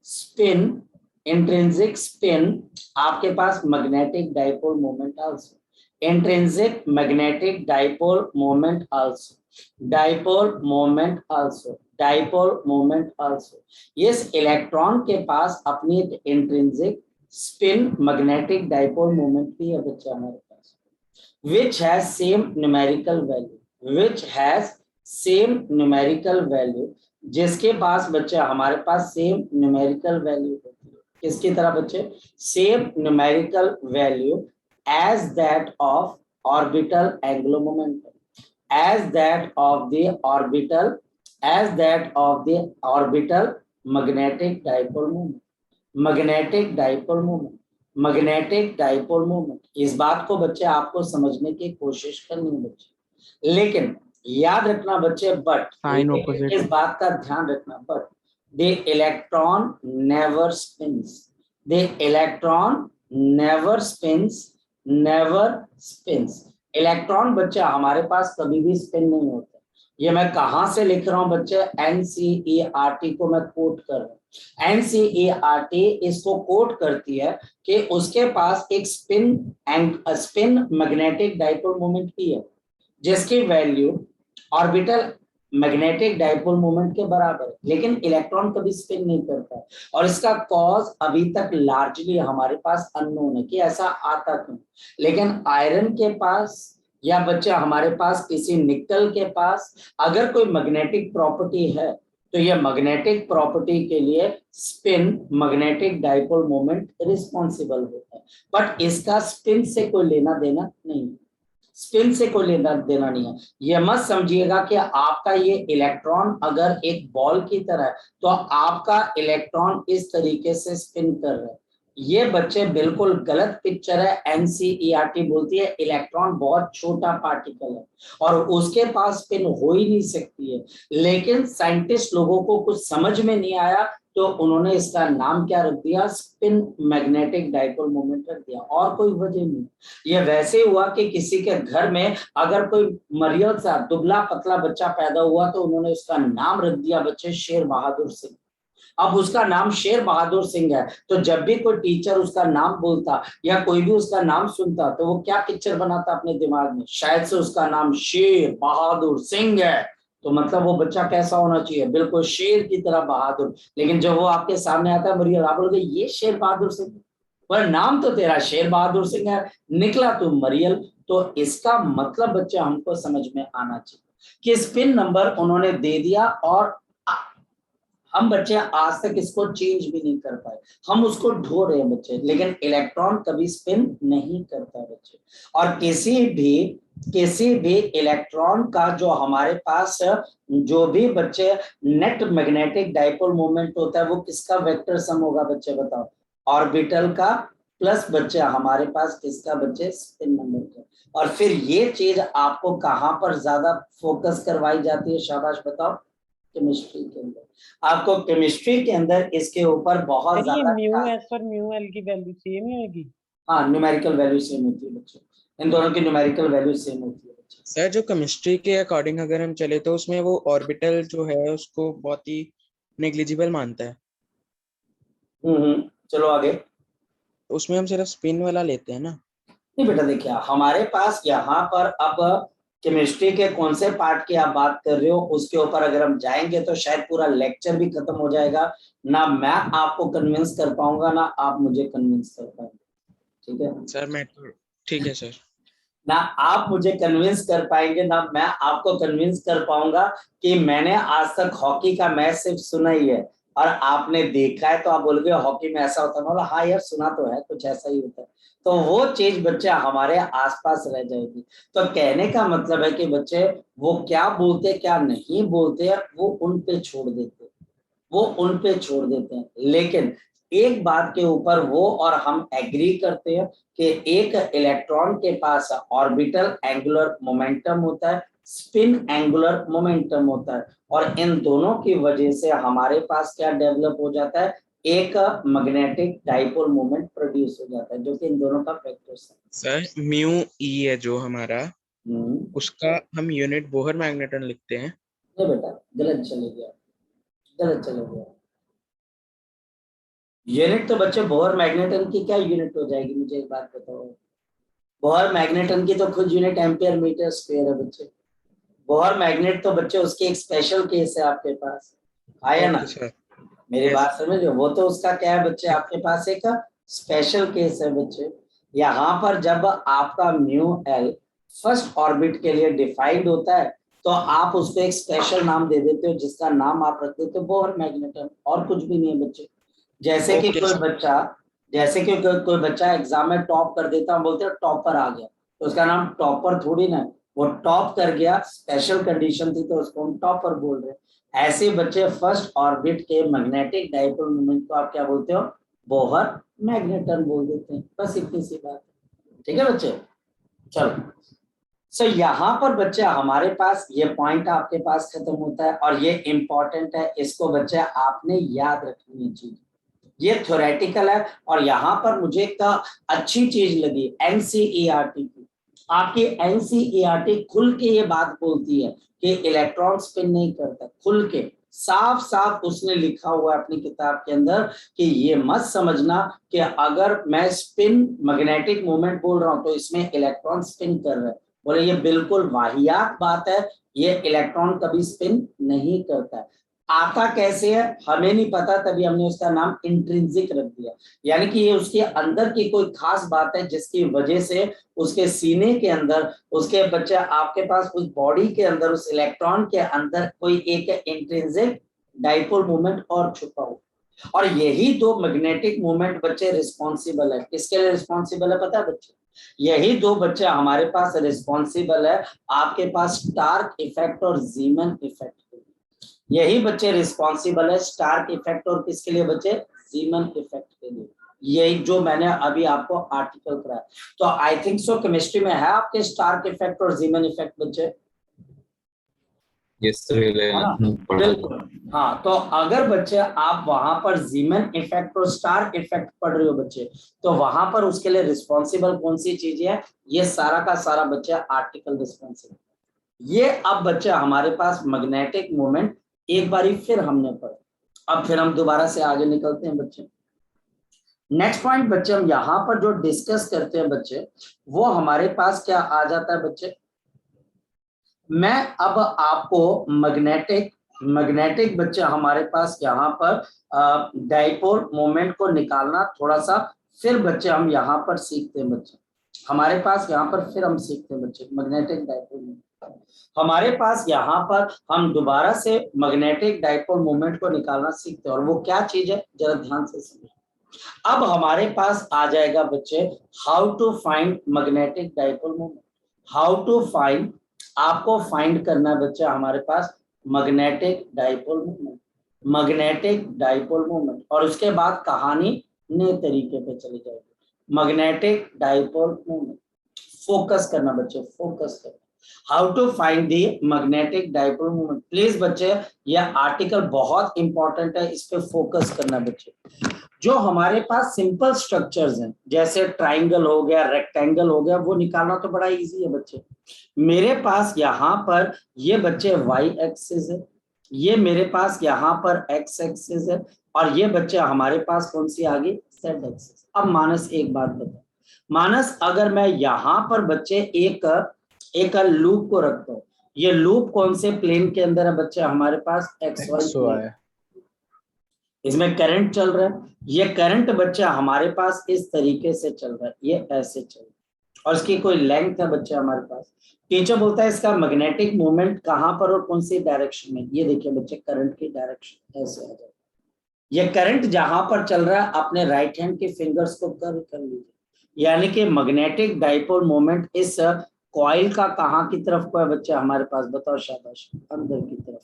spin, intrinsic spin, आपके पास magnetic dipole moment also, intrinsic magnetic dipole moment also, dipole moment also, dipole moment also. इस इलेक्ट्रॉन के पास अपनी intrinsic spin magnetic dipole moment भी है बच्चा हमारे पास, which has same numerical value, which has same numerical value, जिसके पास बच्चे हमारे पास सेम न्यूमेरिकल वैल्यू होती है, किसकी तरह बच्चे, same numerical value as that of orbital angular momentum, as that of the orbital, as that of the orbital magnetic dipole moment, magnetic dipole moment, magnetic dipole moment. इस बात को बच्चे आपको समझने की कोशिश करनी है बच्चे, लेकिन याद रखना बच्चे, बट साइन ऑपोजिट। इस बात का ध्यान रखना, but the electron never spins, the electron never spins, never spins. Electron बच्चे हमारे पास कभी भी स्पिन नहीं होता। ये मैं कहां से लिख रहा हूं बच्चे, एनसीईआरटी को मैं कोट कर रहा हूं। एनसीईआरटी इसको कोट करती है कि उसके पास एक स्पिन मैग्नेटिक डाइपोल मोमेंट भी है, जिसकी value orbital magnetic dipole moment के बराबर है, लेकिन इलेक्ट्रॉन कभी स्पिन नहीं करता। और इसका कॉज अभी तक लार्जली हमारे पास अननोन है कि ऐसा आता क्यों। लेकिन आयरन के पास या बच्चे हमारे पास किसी निकल के पास अगर कोई मैग्नेटिक प्रॉपर्टी है, तो ये मैग्नेटिक प्रॉपर्टी के लिए spin magnetic dipole moment responsible होता है, बट इसका स्पिन से कोई लेना देना नहीं, स्पिन से कोई लेना देना नहीं है। ये मत समझिएगा कि आपका ये इलेक्ट्रॉन अगर एक बॉल की तरह है तो आपका इलेक्ट्रॉन इस तरीके से स्पिन कर रहा है, ये बच्चे बिल्कुल गलत पिक्चर है। एनसीईआरटी बोलती है इलेक्ट्रॉन बहुत छोटा पार्टिकल है और उसके पास स्पिन हो ही नहीं सकती है, लेकिन साइंटिस्ट लोगों को कुछ समझ में नहीं आया तो उन्होंने इसका नाम क्या रख दिया, स्पिन मैग्नेटिक डाइपोल मोमेंट रख दिया, और कोई वजह नहीं। ये वैसे हुआ कि किसी के घर में अगर कोई मरियल सा दुबला पतला बच्चा पैदा हुआ तो उन्होंने उसका नाम रख दिया बच्चे शेर बहादुर सिंह। अब उसका नाम शेर बहादुर सिंह है, तो जब भी कोई टीचर उसका नाम बोलता या कोई भी उसका नाम सुनता तो वो क्या पिक्चर बनाता अपने दिमाग में, शायद से उसका नाम शेर बहादुर सिंह है, तो मतलब वो बच्चा कैसा होना चाहिए, बिल्कुल शेर की तरह बहादुर। लेकिन जब वो आपके सामने आता है मरियल, आप बोलोगे ये शेर बहादुर सिंह, पर नाम तो तेरा शेर बहादुर सिंह है, निकला तू मरियल। तो इसका मतलब बच्चा हमको समझ में आना चाहिए कि स्पिन नंबर उन्होंने दे दिया और हम बच्चे आज तक इसको चेंज भी नहीं कर पाए, हम उसको ढो रहे हैं बच्चे, लेकिन इलेक्ट्रॉन कभी स्पिन नहीं करता बच्चे। और किसी भी इलेक्ट्रॉन का जो हमारे पास जो भी बच्चे नेट मैग्नेटिक डाइपोल मोमेंट होता है वो किसका वेक्टर सम होगा बच्चे बताओ, ऑर्बिटल का प्लस बच्चे हमारे पास किसका बच्चे, स्पिन नंबर का। और फिर ये चीज आपको कहां पर ज्यादा फोकस करवाई जाती है, शाबाश बताओ, केमिस्ट्री के अंदर। आपको केमिस्ट्री के अंदर इसके ऊपर बहुत ज्यादा म्यू एस पर म्यू एल की वैल्यू सेम ही होगी। हाँ, न्यूमेरिकल वैल्यू सेम होती है बच्चों, इन दोनों की न्यूमेरिकल वैल्यू सेम होती है बच्चों। सर जो केमिस्ट्री के अकॉर्डिंग अगर हम चले तो उसमें वो ऑर्बिटल जो है उसको बहुत ही नेग्लिजिबल मानता है। चलो आगे। उसमें हम सिर्फ स्पिन वाला लेते हैं ना। नहीं बेटा, देखिए हमारे पास यहाँ पर अब केमिस्ट्री के कौन से पार्ट की आप बात कर रहे हो उसके ऊपर अगर हम जाएंगे तो शायद पूरा लेक्चर भी खत्म हो जाएगा, ना मैं आपको कन्विंस कर पाऊंगा ना आप मुझे कन्विंस कर पाएंगे, ठीक है सर मैं तो ठीक है सर, ना आप मुझे कन्विंस कर पाएंगे ना मैं आपको कन्विंस कर पाऊंगा कि मैंने आज तक हॉकी का मैच सिर्फ सुना ही है, और आपने देखा है तो आप बोलोगे हॉकी में ऐसा होता है, बोला हाँ यार सुना तो है, कुछ ऐसा ही होता है। तो वो चीज बच्चे हमारे आसपास रह जाएगी। तो कहने का मतलब है कि बच्चे वो क्या बोलते क्या नहीं बोलते वो उन पे छोड़ देते, वो उन पे छोड़ देते हैं। लेकिन एक बात के ऊपर वो और हम एग्री करते हैं कि एक इलेक्ट्रॉन के पास ऑर्बिटल एंगुलर मोमेंटम होता है, स्पिन एंगुलर मोमेंटम होता है, और इन दोनों की वजह से हमारे पास क्या डेवलप हो जाता है, एक मैग्नेटिक डाइपोल मोमेंट प्रोड्यूस हो जाता है, जो कि इन दोनों का फैक्टर्स है। सर म्यू ई है जो हमारा, उसका हम यूनिट बोहर मैग्नेटन लिखते हैं। नहीं बेटा, गलत चले गया, गलत चले गया। यूनिट तो बच्चे बोहर मैग्नेटन की क्या यूनिट हो जाएगी, मुझे एक बात बताओ। बोहर मैग्नेटन की तो खुद यूनिट एम्पियर मीटर स्क्वायर है बच्चे। बोहर मैग्नेट तो बच्चे उसकी एक स्पेशल केस है आपके पास, आया ना? सर मेरी Yes. बात समझो, वो तो उसका क्या है बच्चे, आपके पास एक स्पेशल केस है बच्चे। यहाँ पर जब आपका म्यू एल फर्स्ट ऑर्बिट के लिए डिफाइंड होता है तो आप उसको एक स्पेशल नाम दे देते हो, जिसका नाम आप रख देते हो बोहर मैग्नेटन, और कुछ भी नहीं है बच्चे। जैसे कि Okay, कोई sir. बच्चा, जैसे कि कोई बच्चा एग्जाम में टॉप कर देता, हम बोलते हैं टॉपर आ गया, तो उसका नाम टॉपर थोड़ी ना, वो टॉप कर गया, स्पेशल कंडीशन थी तो उसको हम टॉपर बोल रहे हैं। ऐसे बच्चे फर्स्ट ऑर्बिट के मैग्नेटिक डाइपोल मोमेंट को आप क्या बोलते हो, बोहर मैग्नेटन बोल देते हैं। बस इतनी सी बात है, ठीक है बच्चे। चलो सो यहाँ पर बच्चे हमारे पास ये पॉइंट आपके पास खत्म होता है, और ये इंपॉर्टेंट है, इसको बच्चे आपने याद रखनी चाहिए। ये थ्योरेटिकल है, और यहाँ पर मुझे एक अच्छी चीज लगी एनसीईआरटी की। आपकी एनसीईआरटी खुल के ये बात बोलती है कि इलेक्ट्रॉन स्पिन नहीं करता, खुल के साफ साफ उसने लिखा हुआ है अपनी किताब के अंदर कि ये मत समझना कि अगर मैं स्पिन मैग्नेटिक मोमेंट बोल रहा हूं तो इसमें इलेक्ट्रॉन स्पिन कर रहे हैं। बोले ये बिल्कुल वाहियात बात है, ये इलेक्ट्रॉन कभी स्पिन नहीं करता है। आता कैसे है हमें नहीं पता, तभी हमने उसका नाम इंट्रिंसिक रख दिया, यानी कि ये उसके अंदर की कोई खास बात है जिसकी वजह से उसके सीने के अंदर, उसके बच्चे आपके पास उस बॉडी के अंदर, उस इलेक्ट्रॉन के अंदर कोई एक इंट्रिंसिक डाइपोल मोमेंट और छुपा हो। और यही दो मैग्नेटिक मोमेंट बच्चे रिस्पॉन्सिबल है, किसके लिए रिस्पॉन्सिबल है पता है बच्चे? यही दो बच्चे हमारे पास रिस्पॉन्सिबल है आपके पास स्टार्क इफेक्ट और जीमन इफेक्ट। यही बच्चे रिस्पॉन्सिबल है स्टार्क इफेक्ट और किसके लिए बच्चे, जीमन इफेक्ट के लिए। यही जो मैंने अभी आपको आर्टिकल कराया। तो आई थिंक सो केमिस्ट्री में है आपके स्टार्क इफेक्ट और जीमन इफेक्ट बच्चे। यस सर, बिल्कुल हाँ। तो अगर बच्चे आप वहां पर जीमन इफेक्ट और स्टार्क इफेक्ट पढ़ रहे हो बच्चे, तो वहां पर उसके लिए रिस्पॉन्सिबल कौन सी चीज है, ये सारा का सारा बच्चे आर्टिकल रिस्पॉन्सिबल। ये अब बच्चे हमारे पास मैग्नेटिक मोमेंट एक बारी फिर हमने पढ़ा। अब फिर हम दोबारा से आगे निकलते हैं बच्चे। नेक्स्ट पॉइंट बच्चे हम यहाँ पर जो डिस्कस करते हैं बच्चे, वो हमारे पास क्या आ जाता है बच्चे। मैं अब आपको मैग्नेटिक बच्चे हमारे पास यहाँ पर डाइपोल मोमेंट को निकालना थोड़ा सा फिर बच्चे हम यहाँ पर सीखते हैं बच्चे। हमारे पास यहाँ पर फिर हम सीखते हैं बच्चे मैग्नेटिक डाइपोल मोमेंट। हमारे पास यहाँ पर हम दोबारा से मैग्नेटिक डाइपोल मोमेंट को निकालना सीखते हैं, और वो क्या चीज है जरा ध्यान से समझिए। अब हमारे पास आ जाएगा बच्चे how to find magnetic dipole moment. How to find, आपको फाइंड करना है बच्चे हमारे पास magnetic dipole moment, magnetic dipole moment. और उसके बाद कहानी नए तरीके पे चली जाएगी। मैग्नेटिक डाइपोल मोमेंट, फोकस करना बच्चे, फोकस करना। How to find the magnetic dipole moment. Please बच्चे यह आर्टिकल बहुत इंपॉर्टेंट है, इस पे फोकस करना बच्चे। जो हमारे पास सिंपल स्ट्रक्चर्स हैं जैसे ट्राइंगल हो गया, रेक्टेंगल हो गया, वो निकालना तो बड़ा इजी है बच्चे। मेरे पास यहाँ पर ये बच्चे वाई एक्सिस है, ये मेरे पास यहाँ पर एक्स एक्सिस है, और ये बच्चे हमारे पास कौन सी आ गई, जेड एक्सिस। अब मानस एक बात बता, मानस अगर मैं यहाँ पर बच्चे एक लूप को रखता हूँ, ये लूप कौन से प्लेन के अंदर है बच्चे हमारे पास, एक्स वाई। इसमें करंट चल रहा है, ये करंट बच्चा हमारे पास इस तरीके से चल रहा है, ये ऐसे चल रहा है, और इसकी कोई लेंथ है बच्चा हमारे पास। टीचर बोलता है इसका मैग्नेटिक मोमेंट कहां पर और कौन सी डायरेक्शन में, ये देखिए बच्चे करंट की डायरेक्शन ऐसे आ जाए। ये करंट जहां पर चल रहा है अपने राइट हैंड के फिंगर्स को कर्ल कर लीजिए, यानी कि मैग्नेटिक डाइपोल मोमेंट इस कॉइल का कहाँ की तरफ को है बच्चे हमारे पास, बताओ शाबाश, अंदर की तरफ।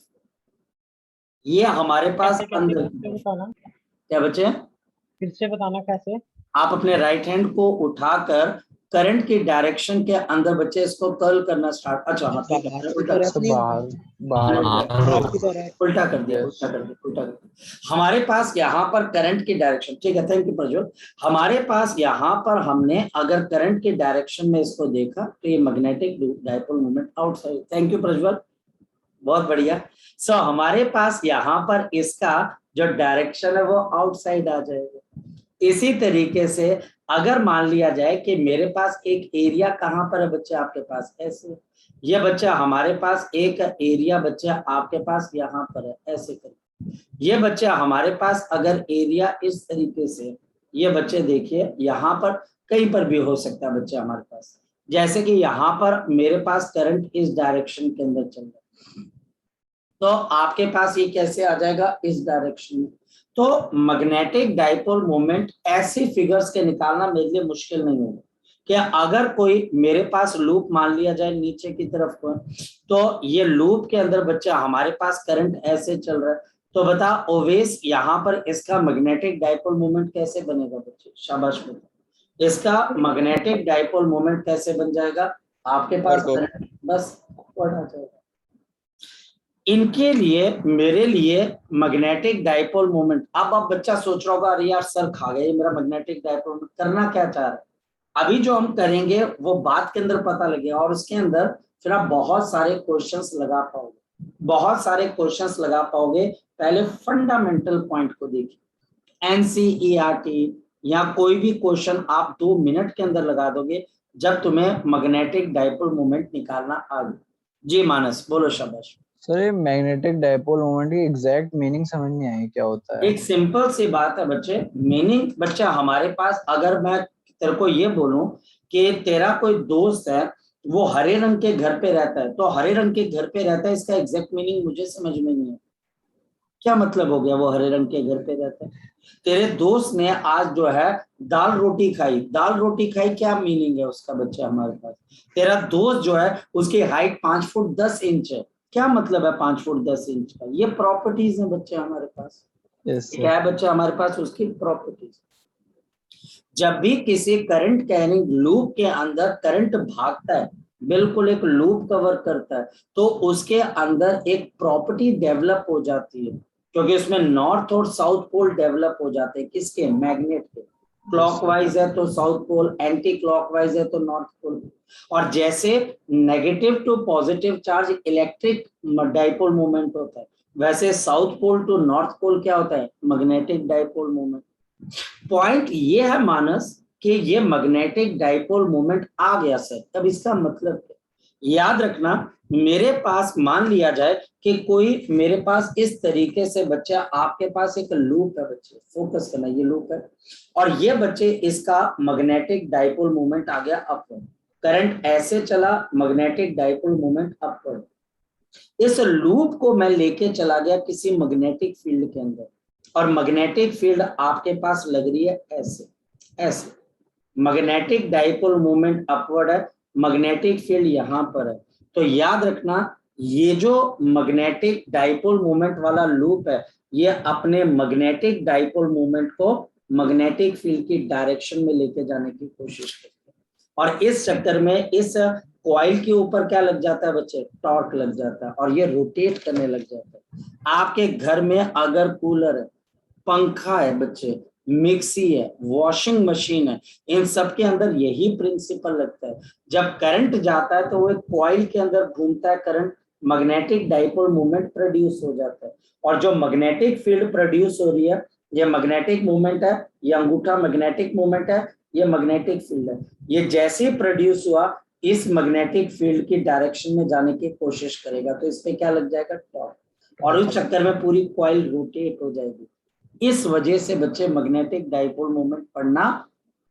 ये हमारे पास कैसे अंदर कैसे की फिर से तरफ। बताना, क्या बच्चे? फिर से बताना कैसे। आप अपने राइट हैंड को उठाकर करंट की डायरेक्शन के अंदर बच्चे इसको कर्ल करना स्टार्ट, अच्छा हाँ ठीक है, बाहर मैंने की उल्टा तरफ कर नहीं, बाहर दिया, बाहर की तरफ। उल्टा कर दिया, Yes. उल्टा कर दिया। हमारे पास यहाँ पर करंट की डायरेक्शन, ठीक है, थैंक यू प्रज्वल। हमारे पास यहाँ पर हमने अगर करंट की डायरेक्शन में इसको देखा तो ये magnetic dipole moment outside, thank you Prajwal, बहुत बढ़िया। सो हमारे पास यहाँ पर इसका जो डायरेक्शन है वो आउटसाइड आ जाएगा। इसी तरीके से अगर मान लिया जाए कि मेरे पास एक एरिया कहाँ पर है बच्चे आपके पास, ऐसे, ये बच्चा हमारे पास एक एरिया बच्चा आपके पास यहाँ पर है, ऐसे करके। ये बच्चा हमारे पास अगर एरिया इस तरीके से, ये बच्चे देखिए यहाँ पर कहीं पर भी हो सकता है बच्चे हमारे पास, जैसे कि यहाँ पर मेरे पास करंट इस डायरेक्शन के अंदर चल रहा है, तो आपके पास ये कैसे आ जाएगा, इस डायरेक्शन में। तो मैग्नेटिक डाइपोल मोमेंट ऐसी फिगर्स के निकालना मेरे लिए मुश्किल नहीं होगा कि अगर कोई मेरे पास लूप मान लिया जाए नीचे की तरफ को, तो ये लूप के अंदर बच्चा हमारे पास करंट ऐसे चल रहा है, तो बता ओवेस यहाँ पर इसका मैग्नेटिक डाइपोल मोमेंट कैसे बनेगा बच्चे, शाबाश बता, इसका मैग्नेटिक डाइपोल मोमेंट कैसे बन जाएगा, आपके पास करंट बस ऊपर आ जाएगा। इनके लिए मेरे लिए मैग्नेटिक डाइपोल मोमेंट, अब बच्चा सोच रहा होगा अरे यार सर खा गए मेरा मैग्नेटिक डाइपोल मोमेंट, करना क्या चाह रहे हैं, अभी जो हम करेंगे वो बात के अंदर पता लगेगा और उसके अंदर फिर आप बहुत सारे क्वेश्चंस लगा पाओगे, बहुत सारे क्वेश्चंस लगा पाओगे। पहले फंडामेंटल पॉइंट को देखिए, एनसीईआरटी या कोई भी क्वेश्चन आप 2 मिनट के अंदर लगा दोगे जब तुम्हें मैग्नेटिक डाइपोल मोमेंट निकालना आ गया। जी मानस बोलो, शाबाश। सर ये मैग्नेटिक डाइपोल मोमेंट की एग्जैक्ट मीनिंग समझ नहीं आई क्या होता है। एक सिंपल सी बात है बच्चे, मीनिंग बच्चा हमारे पास, अगर मैं तेरे को ये बोलूं कि तेरा कोई दोस्त है वो हरे रंग के घर पे रहता है, तो हरे रंग के घर पे रहता है, इसका एग्जैक्ट मीनिंग मुझे समझ में नहीं है, क्या मतलब हो गया वो हरे रंग के घर पे रहता है। तेरे दोस्त ने आज जो है दाल रोटी खाई, दाल रोटी खाई क्या मीनिंग है उसका बच्चा हमारे पास। तेरा दोस्त जो है उसकी हाइट 5 फुट 10 इंच है, क्या मतलब है 5 फुट 10 इंच का, ये प्रॉपर्टीज है बच्चे हमारे पास। यस क्या है बच्चा हमारे पास, उसकी प्रॉपर्टीज। जब भी किसी करंट कैरिंग लूप के अंदर करंट भागता है, बिल्कुल एक लूप कवर करता है, तो उसके अंदर एक प्रॉपर्टी डेवलप हो जाती है, क्योंकि उसमें नॉर्थ और साउथ पोल डेवलप हो जाते हैं, किसके, मैग्नेट के। क्लॉकवाइज है तो साउथ पोल, एंटी क्लॉकवाइज है तो नॉर्थ पोल। और जैसे negative to positive charge electric dipole moment होता है, वैसे south pole to north pole क्या होता है, मैग्नेटिक डाइपोल मोमेंट। पॉइंट ये है मानस कि ये मैग्नेटिक डाइपोल मोमेंट आ गया सर, अब इसका मतलब क्या, याद रखना मेरे पास मान लिया जाए कि कोई मेरे पास इस तरीके से बच्चा, आपके पास एक लूप है बच्चे, फोकस करना, ये लूप है और ये बच्चे इसका मैग्नेटिक डाइपोल मोमेंट आ गया अपवर्ड, करंट ऐसे चला, मैग्नेटिक डाइपोल मोमेंट अपवर्ड। इस लूप को मैं लेके चला गया किसी मैग्नेटिक फील्ड के अंदर, और मैग्नेटिक फील्ड आपके पास लग रही है ऐसे, ऐसे मैग्नेटिक डाइपोल मोमेंट अपवर्ड है, मैग्नेटिक फील्ड यहां पर है। तो याद रखना ये जो मैग्नेटिक डाइपोल मोमेंट वाला लूप है, ये अपने मैग्नेटिक डाइपोल मोमेंट को मैग्नेटिक फील्ड की डायरेक्शन में लेके जाने की कोशिश करते हैं, और इस चक्कर में इस कॉइल के ऊपर क्या लग जाता है बच्चे, टॉर्क लग जाता है और ये रोटेट करने लग जाता है। आपके घर में अगर कूलर है, पंखा है बच्चे, मिक्सी है, वॉशिंग मशीन है, इन सब के अंदर यही प्रिंसिपल लगता है। जब करंट जाता है तो वो एक कॉइल के अंदर घूमता है current, magnetic dipole moment produce हो जाता है, और जो मैग्नेटिक फील्ड प्रोड्यूस हो रही है, ये मैग्नेटिक मोमेंट है, ये अंगूठा मैग्नेटिक मोमेंट है, ये मैग्नेटिक फील्ड है। ये जैसे ही प्रोड्यूस हुआ इस मैग्नेटिक फील्ड की डायरेक्शन में जाने की कोशिश करेगा, तो इस पे क्या लग जाएगा, टॉर्क, और उस चक्कर में पूरी कॉइल रोटेट हो जाएगी। इस वजह से बच्चे मैग्नेटिक डाइपोल मोमेंट पढ़ना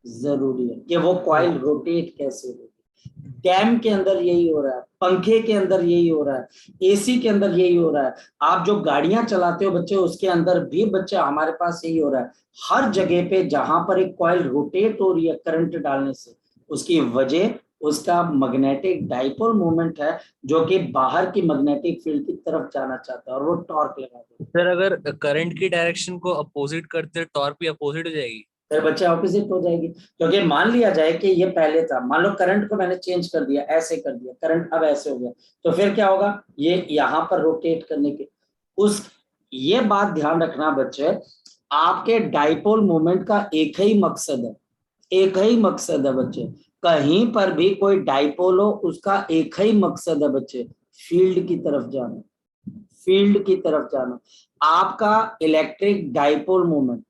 जरूरी है कि वो कॉइल रोटेट कैसे होगी। डैम के अंदर यही हो रहा है, पंखे के अंदर यही हो रहा है, एसी के अंदर यही हो रहा है, आप जो गाड़ियां चलाते हो बच्चे उसके अंदर भी बच्चे हमारे पास यही हो रहा है। हर जगह पे जहां पर एक कॉइल रोटेट हो रही है करंट डालने से, उसकी वजह उसका मैग्नेटिक डाइपोल मोमेंट है, जो कि बाहर की मैग्नेटिक फील्ड की तरफ जाना चाहता है और वो टॉर्क लगा देता है। सर अगर करंट की डायरेक्शन को अपोजिट करते टॉर्क भी अपोजिट हो जाएगी? फिर बच्चे ऑपोजिट हो जाएगी, क्योंकि मान लिया जाए कि ये पहले था, मान लो करंट को मैंने चेंज कर दिया, ऐसे कर दिया, करंट अब ऐसे हो गया, तो फिर क्या होगा, ये यहाँ पर रोटेट करने के उस, ये बात ध्यान रखना बच्चे, आपके डाइपोल मोमेंट का एक ही मकसद है, एक ही मकसद है बच्चे, कहीं पर भी कोई डाइपोल हो उसका एक ही मकसद है बच्चे, फील्ड की तरफ जाना, फील्ड की तरफ जाना। आपका electric dipole moment,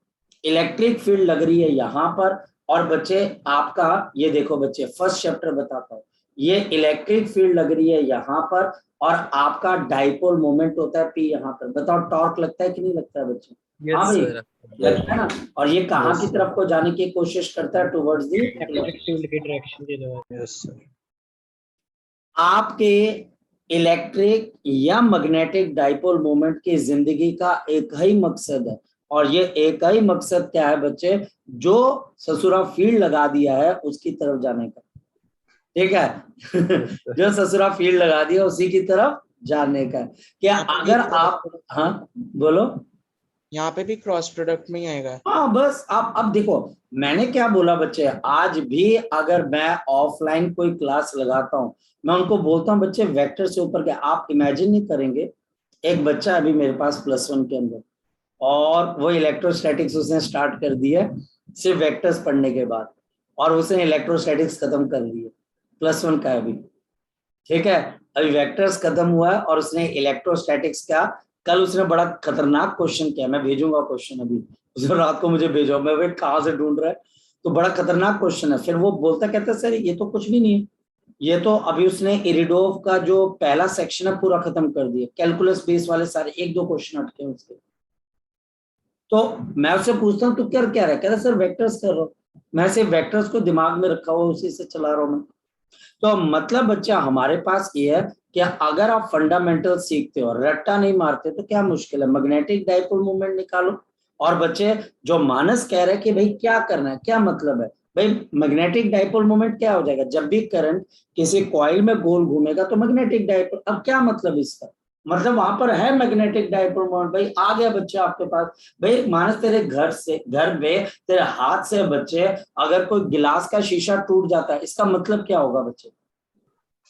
electric field लग रही है यहाँ पर, और बच्चे आपका ये देखो बच्चे, फर्स्ट चैप्टर बताता हूँ, ये इलेक्ट्रिक फील्ड लग रही है यहाँ पर, और आपका डाइपोल मोमेंट होता है पी यहाँ पर। बताओ टॉर्क लगता है कि नहीं लगता है बच्चे? हाँ भाई, लगता है ना। और ये कहाँ की तरफ को जाने की कोशिश करता है? टुवर्ड्स दी इलेक्ट्रिक फील्ड की डायरेक्शन की तरफ। Yes sir. आपके इलेक्ट्रिक या मैग्नेटिक डाइपोल मोमेंट की जिंदगी का एक ही मकसद है, और ये एक ही मकसद क्या है बच्चे, जो ससुरा फील्ड लगा दिया है उसकी तरफ जाने का, ठीक है? जो ससुरा फील्ड लगा दिया उसी की तरफ जाने का। क्या अगर आप, हाँ बोलो, यहाँ पे भी क्रॉस प्रोडक्ट में ही आएगा? हाँ बस आप अब देखो, मैंने क्या बोला बच्चे, आज भी अगर मैं ऑफलाइन कोई क्लास लगाता हूँ, मैं उनको बोलता हूँ बच्चे वेक्टर से ऊपर के, आप इमेजिन नहीं करेंगे, एक बच्चा अभी मेरे पास +1 के अंदर, और वो इलेक्ट्रोस्टैटिक्स उसने स्टार्ट कर दिया सिर्फ वेक्टर्स पढ़ने के बाद, और उसने इलेक्ट्रोस्टैटिक्स खत्म कर लिया, +1 का है अभी, ठीक है? अभी वेक्टर्स खत्म हुआ है और उसने इलेक्ट्रोस्टैटिक्स का, कल उसने बड़ा खतरनाक क्वेश्चन किया, मैं भेजूंगा क्वेश्चन अभी, उसने रात को मुझे भेजो, मैं भाई कहाँ से ढूंढ रहा है, तो बड़ा खतरनाक क्वेश्चन है। फिर वो बोलता कहता सर ये तो कुछ भी नहीं है, ये तो अभी उसने इरिडोव का जो पहला सेक्शन है पूरा खत्म कर दिया, कैलकुलस बेस वाले सारे 1-2 क्वेश्चन अटके उसके। तो मैं उससे पूछता हूँ तू क्या रहा है, कहता सर वेक्टर्स कर रहा हूँ, मैं सिर्फ वेक्टर्स को दिमाग में रखा हुआ उसी से चला रहा हूँ मैं। तो मतलब बच्चा हमारे पास ये है कि अगर आप फंडामेंटल सीखते हो, रट्टा नहीं मारते, तो क्या मुश्किल है, मैग्नेटिक डाइपोल मोमेंट निकालो। और बच्चे जो मानस कह रहे हैं कि भाई क्या करना है, क्या मतलब है भाई, मैग्नेटिक डाइपोल मोमेंट क्या हो जाएगा, जब भी करंट किसी कॉइल में गोल घूमेगा तो मैग्नेटिक डाइपोल, अब क्या मतलब इसका, मतलब वहां पर है मैग्नेटिक डाइपोल मोमेंट। भाई आ गया बच्चा आपके पास, भाई मानस तेरे घर में तेरे हाथ से बच्चे अगर कोई गिलास का शीशा टूट जाता है, इसका मतलब क्या होगा बच्चे,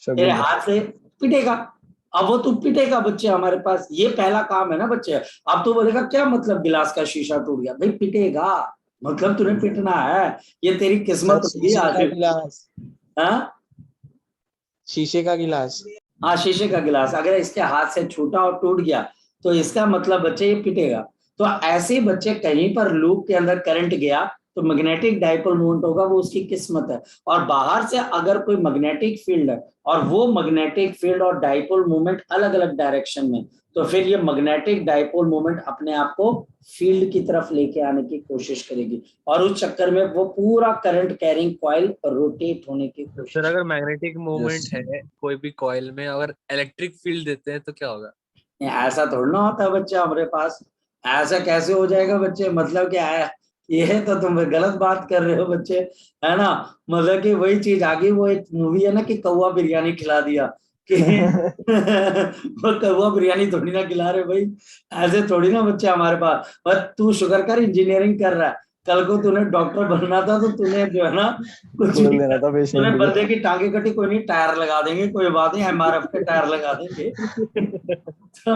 तेरे हाथ से पिटेगा, अब वो तू पिटेगा बच्चे हमारे पास, ये पहला काम है ना बच्चे। अब तो बोलेगा क्या मतलब गिलास का शीशा टूट गया, भाई पिटेगा, मतलब तूने पिटना है, ये तेरी किस्मत होगी आज। हाँ शीशे का गिलास, हाँ शीशे का गिलास अगर इसके हाथ से छूटा और टूट गया तो इसका मतलब बच्चे ये पिटेगा। तो ऐसे बच्चे कहीं पर लूप के अंदर करंट गया तो मैग्नेटिक डाइपोल मोमेंट होगा, वो उसकी किस्मत है। और बाहर से अगर कोई मैग्नेटिक फील्ड है और वो मैग्नेटिक फील्ड और डाइपोल मोमेंट अलग अलग डायरेक्शन में, तो फिर ये मैग्नेटिक डाइपोल मोमेंट अपने आप को फील्ड की तरफ लेके आने की कोशिश करेगी, और उस चक्कर में वो पूरा करंट कैरिंग कॉइल रोटेट होने की कोशिश। सर अगर मैग्नेटिक मूवमेंट है कोई भी कॉइल में, अगर इलेक्ट्रिक फील्ड देते हैं तो क्या होगा? ऐसा थोड़ा ना होता है बच्चा हमारे पास, ऐसा कैसे हो जाएगा बच्चे, मतलब क्या है, ये तो तुम गलत बात कर रहे हो बच्चे, है ना। मतलब कि वही चीज आ गई, वो एक मूवी है ना कि कौवा बिरयानी खिला दिया कि वो कौवा बिरयानी थोड़ी ना खिला रहे भाई, ऐसे थोड़ी ना बच्चे हमारे पास। पर तू शुक्र कर इंजीनियरिंग कर रहा है, कल को तूने डॉक्टर बनना था तो तूने जो है ना कुछ बोल देना था तूने पेशेंट बंदे की टांगे कटी, कोई नहीं टायर लगा देंगे, कोई बात नहीं MRF के टायर लगा देंगे। तो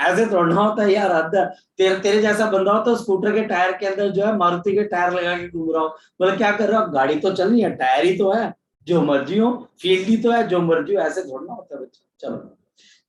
ऐसे थोड़ा होता है यार, हद है। तेरे जैसा बंदा हो तो स्कूटर के टायर के अंदर जो है मारुति के टायर लगा के घूम रहा हो, बोले क्या कर रहे हो, गाड़ी तो चल रही है, टायर ही तो है, जो मर्जी हो, फील्ड ही तो है, जो मर्जी हो, ऐसे थोड़ा होता है बच्चे। चलो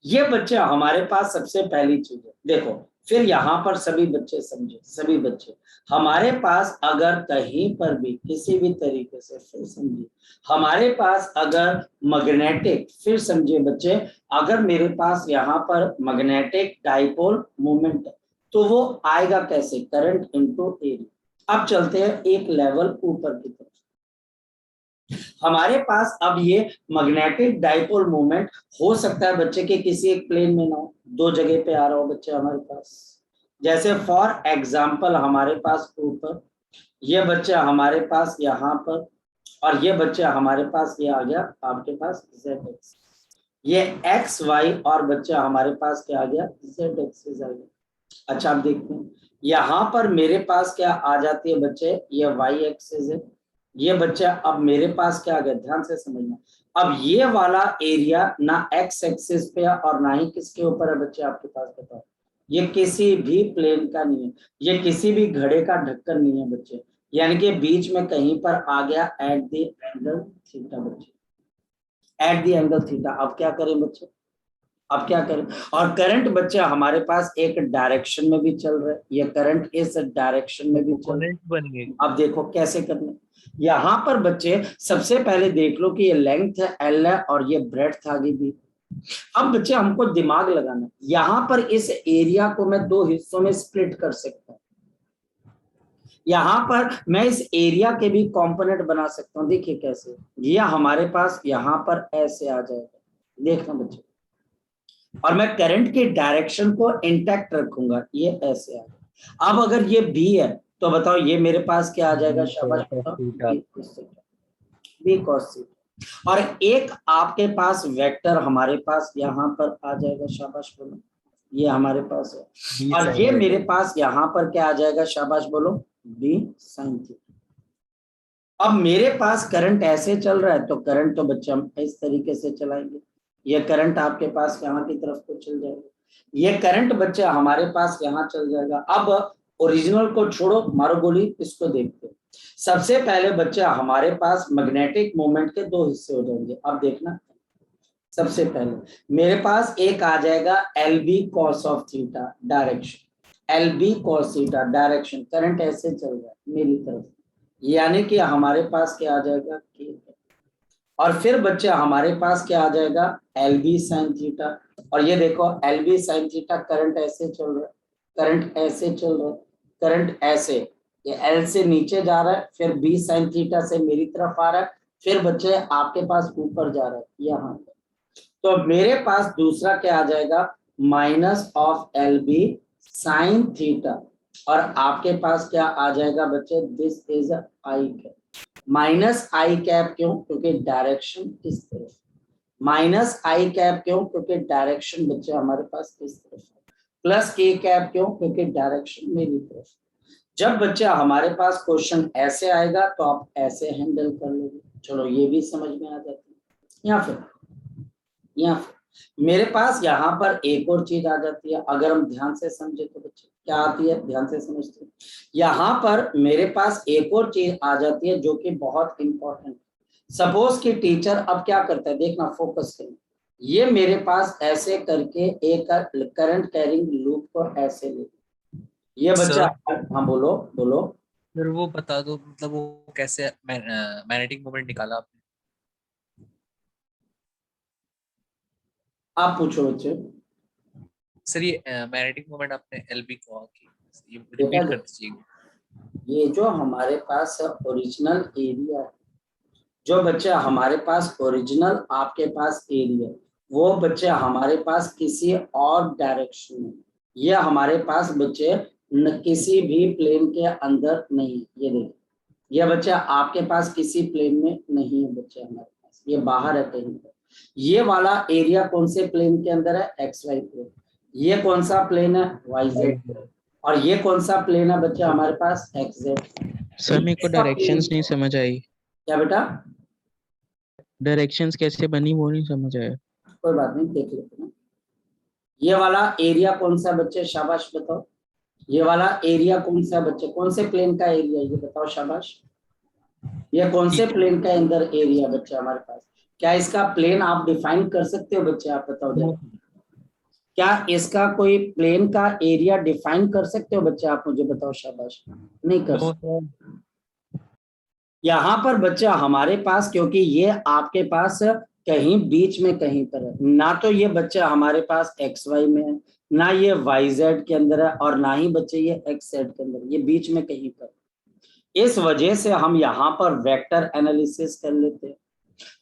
ये बच्चे हमारे पास सबसे पहली चीज है। देखो फिर यहाँ पर सभी बच्चे समझे, सभी बच्चे हमारे पास अगर कहीं पर भी किसी भी तरीके से, फिर समझिए, हमारे पास अगर मैग्नेटिक, फिर समझिए बच्चे, अगर मेरे पास यहाँ पर मैग्नेटिक डाइपोल मोमेंट है तो वो आएगा कैसे, करंट इनटू एरिया। अब चलते हैं एक लेवल ऊपर की तरफ, हमारे पास अब ये मैग्नेटिक डाइपोल मोमेंट हो सकता है बच्चे के किसी एक प्लेन में ना हो, दो जगह पे आ रहा हो बच्चे हमारे पास। जैसे फॉर एग्जांपल हमारे पास ऊपर, ये बच्चा हमारे पास यहाँ पर, और ये बच्चा हमारे पास ये आ गया आपके पास ZX, ये XY और बच्चा हमारे पास क्या आ गया ZX आ गया। अच्छा आप देखते हैं यहाँ पर मेरे पास क्या आ जाती है बच्चे, ये Y एक्सिस है, ये बच्चा अब मेरे पास क्या आ गया, ध्यान से समझना। अब ये वाला एरिया ना X एक्सिस पे है और ना ही किसके ऊपर है बच्चे आपके पास, बताओ। ये किसी भी प्लेन का नहीं है, ये किसी भी घड़े का ढक्कन नहीं है बच्चे, यानी कि बीच में कहीं पर आ गया एट द एंगल थीटा बच्चे, एट द एंगल थीटा। अब क्या करें बच्चे, अब क्या करें, और करंट बच्चे हमारे पास एक डायरेक्शन में भी चल रहा है, ये करंट इस डायरेक्शन में भी चल रहा है। बन गए। अब देखो कैसे करना, यहाँ पर बच्चे सबसे पहले देख लो कि ये लेंथ है L है और ये ब्रेड्थ आगे भी। अब बच्चे हमको दिमाग लगाना, यहाँ पर इस एरिया को मैं दो हिस्सों में स्प्लिट कर सकता हूँ, यहाँ पर मैं इस एरिया के भी कंपोनेंट बना सकता हूँ। देखिए कैसे, ये हमारे पास यहाँ पर ऐसे आ जाएगा, देखना बच्चे, और मैं करंट के डायरेक्शन को इंटैक्ट रखूंगा, ये ऐसे आ गया। अब अगर ये B है तो बताओ ये मेरे पास क्या आ जाएगा, शाबाश बताओ, B cos थीटा। और एक आपके पास वेक्टर हमारे पास यहाँ पर आ जाएगा, शाबाश बोलो, ये हमारे पास है, और ये मेरे पास यहाँ पर क्या आ जाएगा, शाबाश बोलो, B sin थीटा। अब मेरे पास करंट ऐसे चल रहा है तो करंट तो बच्चे हम इस तरीके से चलाएंगे, ये करंट आपके पास यहाँ की तरफ को चल जाएगा, ये करंट बच्चे हमारे पास यहाँ चल जाएगा। अब ओरिजिनल को छोड़ो, मारो गोली, इसको देखते हैं। सबसे पहले बच्चा हमारे पास मैग्नेटिक मोमेंट के दो हिस्से हो जाएंगे। अब देखना, सबसे पहले मेरे पास एक आ जाएगा LB cos of theta direction, LB cos theta direction, current ऐसे चल रहा है मेरी तरफ, यानी कि हमारे पास क्या आ जाएगा K, और फिर बच्चा हमारे पास क्या आ जाएगा LB sin थीटा, और ये देखो LB sin थीटा, करंट ऐसे चल रहा है, करंट ऐसे चल रहा है, करंट ऐसे, ये L से नीचे जा रहा है, फिर B sin थीटा से मेरी तरफ आ रहा है, फिर बच्चे आपके पास ऊपर जा रहा है यहाँ पे। तो मेरे पास दूसरा क्या आ जाएगा, minus of LB sin theta, और आपके पास क्या आ जाएगा बच्चे, this is I cap, minus I cap क्यों, क्योंकि डायरेक्शन इस तरफ, माइनस आई कैप क्यों, क्योंकि डायरेक्शन बच्चे हमारे पास इस तरफ है, प्लस के कैप क्यों, क्योंकि डायरेक्शन मेरी तरफ। जब बच्चा हमारे पास क्वेश्चन ऐसे आएगा तो आप ऐसे हैंडल कर लोगे, चलो ये भी समझ में आ जाती है। या फिर मेरे पास यहाँ पर एक और चीज आ जाती है, अगर हम ध्यान से समझे तो बच्चे क्या आती है, ध्यान से समझते हैं। यहाँ पर मेरे पास एक और चीज आ जाती है जो कि बहुत इंपॉर्टेंट। सपोज कि टीचर अब क्या करता है, देखना फोकस करें, ये मेरे पास ऐसे करके एक करंट कैरिंग लूप को ऐसे ले, ये बच्चा, हाँ बोलो बोलो। फिर वो बता दो, मतलब वो कैसे मैग्नेटिक मोमेंट निकाला आपने? आप पूछो बच्चे। सर ये मैग्नेटिक मोमेंट आपने LB को ये रिपीट कर दीजिए। ये जो हमारे पास ओरिजिनल एरिया है, जो बच्चा हमारे पास ओरिजिनल आपके पास एरिया, वो बच्चे हमारे पास किसी और डायरेक्शन में, ये हमारे पास बच्चे न किसी भी प्लेन के अंदर नहीं है। ये देखिए, ये बच्चा आपके पास किसी प्लेन में नहीं है बच्चे हमारे पास, ये बाहर है कहीं पर। ये वाला एरिया कौन से प्लेन के अंदर है, XY प्लेन। ये कौन सा प्लेन है, YZ, और ये कौन सा प्लेन है बच्चा हमारे पास, XZ। सर मेरे को डायरेक्शंस नहीं समझ आई, क्या बेटा, डायरेक्शंस कैसे बनी वो नहीं समझ आया। कोई बात नहीं, देख लेते हैं। ये वाला एरिया कौन सा बच्चे, शाबाश बताओ, ये वाला एरिया कौन सा बच्चे, कौन से प्लेन का एरिया, ये बताओ शाबाश। ये कौन से प्लेन का अंदर एरिया बच्चे हमारे पास, क्या इसका प्लेन आप डिफाइन कर सकते हो बच्चे, आप बताओ जरा, क्या इसका कोई प्लेन का एरिया डिफाइन कर सकते हो बच्चे, आप मुझे बताओ शाबाश। नहीं कर सकते। यहाँ पर बच्चा हमारे पास, क्योंकि ये आपके पास कहीं बीच में कहीं पर है, ना तो ये बच्चा हमारे पास XY में है, ना ये YZ के अंदर है, और ना ही बच्चे ये XZ के अंदर, ये बीच में कहीं पर। इस वजह से हम यहाँ पर वेक्टर एनालिसिस कर लेते हैं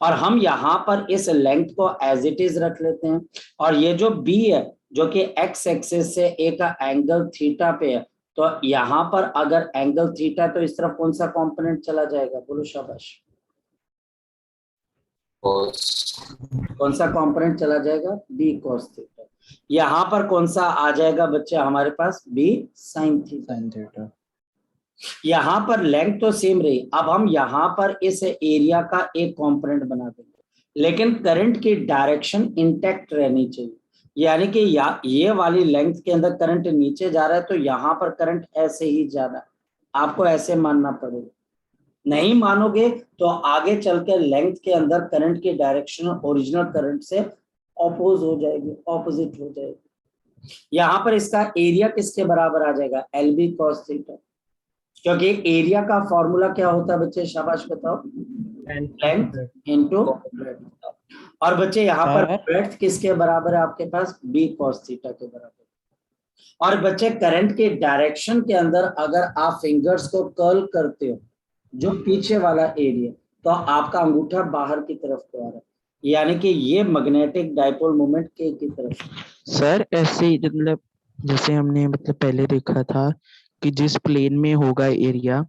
और हम यहाँ पर इस लेंथ को एज इट इज रख लेते हैं। और ये जो बी है जो कि एक्स एक्सिस से एक एंगल थीटा पे है, तो यहाँ पर अगर एंगल थीटा तो इस तरफ कौन सा कंपोनेंट चला जाएगा, बोलो शाबाश, कौन सा कंपोनेंट चला जाएगा, बी कॉस थीटा। यहाँ पर कौन सा आ जाएगा बच्चे हमारे पास, B sine theta. Sine theta. यहाँ पर लेंथ तो सेम रही, अब हम यहाँ पर इस एरिया का एक कंपोनेंट बना देंगे, लेकिन करंट की डायरेक्शन इंटैक्ट रहनी चाहिए। यानी कि ये वाली लेंथ के अंदर करंट नीचे जा रहा है तो यहाँ पर करंट ऐसे ही जा रहा है, आपको ऐसे मानना पड़ेगा। नहीं मानोगे तो आगे चल के लेंथ के अंदर करंट की डायरेक्शन ओरिजिनल करंट से ऑपोज हो जाएगी, ऑपोजिट हो जाएगी। यहाँ पर इसका एरिया किसके बराबर आ जाएगा, एल बी कॉस थीटा, क्योंकि एरिया का फॉर्मूला क्या होता है बच्चे, शाबाश बताओ, लेंथ इनटू ब्रेड्थ। और बच्चे यहाँ पर ब्रेड्थ किसके बराबर है आपके पास, बी कॉस थीटा के बराबर। और बच्चे करंट के डायरेक्शन के अंदर अगर आप फिंगर्स को कर्ल करते हो जो पीछे वाला एरिया, तो आपका अंगूठा बाहर की तरफ को आ रहा है, यानी कि ये मैग्नेटिक डाइपोल मोमेंट के की तरफ। सर ऐसे ही मतलब जैसे हमने मतलब पहले देखा था कि जिस प्लेन में होगा एरिया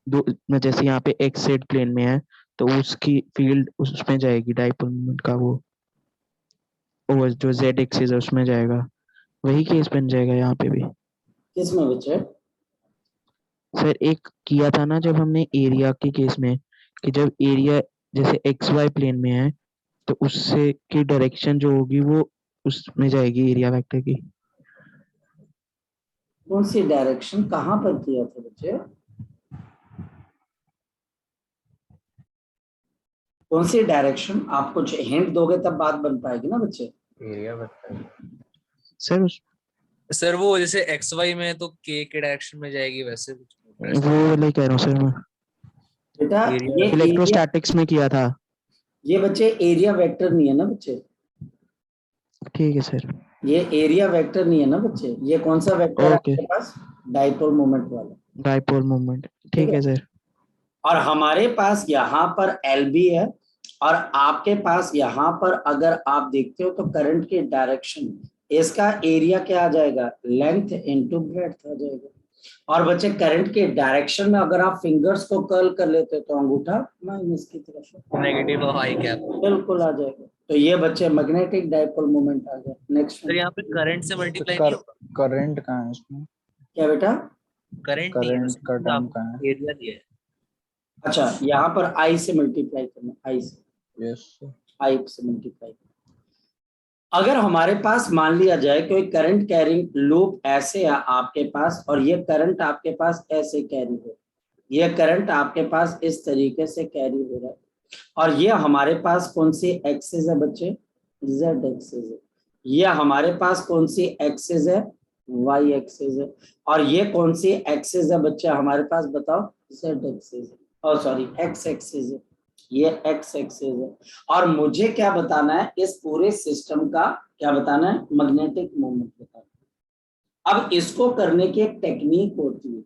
दो, जैसे यहाँ पे एक्स जेड प्लेन में है तो उसकी फील्ड उसमें जाएगी, डाइपोल मोमेंट का वो जो जेड एक्सिस है उसमें जाएगा, वही केस बन जाएगा यहाँ पे भी। किसमें बच्चे, सर एक किया था ना जब हमने एरिया के केस में, कि जब एरिया जैसे एक्स वाई प्लेन में है तो उससे की डायरेक्शन जो होगी वो उसमें जाएगी एरिया वेक्टर की। कौन सी डायरेक्शन, कहां पर किया था बच्चे, कौन सी डायरेक्शन, आप कुछ हिंट दोगे तब बात बन पाएगी ना बच्चे। एरिया बताइए सर सर। वो जैसे एक्स वाई में है तो के डायरेक्शन में जाएगी, वैसे कुछ वो वाला कह रहा हूँ सर मैं, बेटा Area- ये एरिया, इलेक्ट्रोस्टैटिक्स में किया था। ये बच्चे एरिया वेक्टर नहीं है ना बच्चे, ठीक है सर। ये एरिया वेक्टर नहीं है ना बच्चे, ये कौन सा वेक्टर है ओके, आपके पास, डाइपोल मोमेंट वाला, डाइपोल मोमेंट, ठीक है सर। और हमारे पास यहाँ पर एल बी है और आपके पास यहाँ पर अगर आप देखते हो तो करंट की डायरेक्शन, इसका एरिया क्या आ जाएगा, लेंथ इनटू ब्रेड्थ आ जाएगा। और बच्चे करंट के डायरेक्शन में अगर आप फिंगर्स को कर्ल कर लेते हो तो अंगूठा माइनस की तरफ नेगेटिव और हाई कैप। बिल्कुल आ जाएगा। तो ये बच्चे मैग्नेटिक डाइपोल मोमेंट आ गया। नेक्स्ट सर यहाँ पे करंट से मल्टीप्लाई कर, नहीं होगा, करंट कहाँ है इसमें? क्या बेटा, करंट करंट का टर्म कहाँ है? एरिया दिया है। अच्छा यहाँ पर आई से मल्टीप्लाई करना, आई से, यस आई से मल्टीप्लाई करना। अगर हमारे पास मान लिया जाए कोई करंट कैरिंग लूप ऐसे है आपके पास और ये करंट आपके पास ऐसे कैरी हो, ये करंट आपके पास इस तरीके से कैरी हो रहा है और ये हमारे पास कौन सी एक्सिस है बच्चे, जेड एक्सिस है। ये हमारे पास कौन सी एक्सिस है, वाई एक्सिस है। और ये कौन सी एक्सिस है बच्चे हमारे पास, बताओ, जेड एक्सिस है, और सॉरी एक्स एक्सिस है, ये एक्स एक्सिस है। और मुझे क्या बताना है, इस पूरे सिस्टम का क्या बताना है, मैग्नेटिक मोमेंट बताना है। अब इसको करने की एक टेक्निक होती है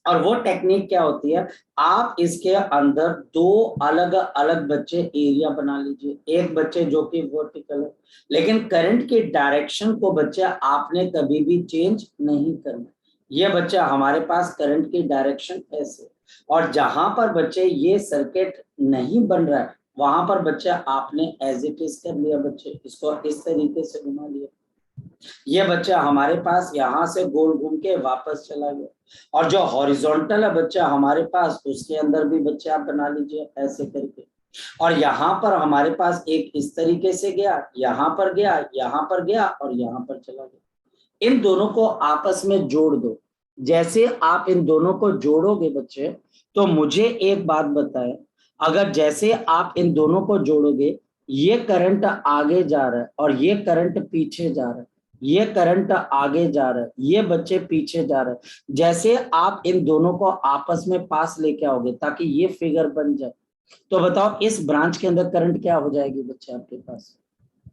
और वो टेक्निक क्या होती है, आप इसके अंदर दो अलग अलग बच्चे एरिया बना लीजिए, एक बच्चे जो कि वर्टिकल है, लेकिन करंट की डायरेक्शन को बच्चे आपने कभी भी चेंज नहीं करना। ये बच्चा हमारे पास करंट की डायरेक्शन ऐसे, और जहां पर बच्चे ये सर्किट नहीं बन रहा है वहां पर बच्चे आपने एज इट इज कर लिया, बच्चे इसको इस तरीके से घुमा लिया, ये बच्चा हमारे पास यहाँ से गोल घूम के वापस चला गया। और जो हॉरिजॉन्टल है बच्चा हमारे पास, उसके अंदर भी बच्चे आप बना लीजिए ऐसे करके, और यहाँ पर हमारे पास एक इस तरीके से गया, यहाँ पर गया, यहाँ पर गया और यहाँ पर चला गया। इन दोनों को आपस में जोड़ दो। जैसे आप इन दोनों को जोड़ोगे बच्चे, तो मुझे एक बात बताएं, अगर जैसे आप इन दोनों को जोड़ोगे, ये करंट आगे जा रहा है और ये करंट पीछे जा रहा है, ये करंट आगे जा रहा है, ये बच्चे पीछे जा रहे हैं, जैसे आप इन दोनों को आपस में पास लेके आओगे ताकि ये फिगर बन जाए, तो बताओ इस ब्रांच के अंदर करंट क्या हो जाएगी बच्चे आपके पास,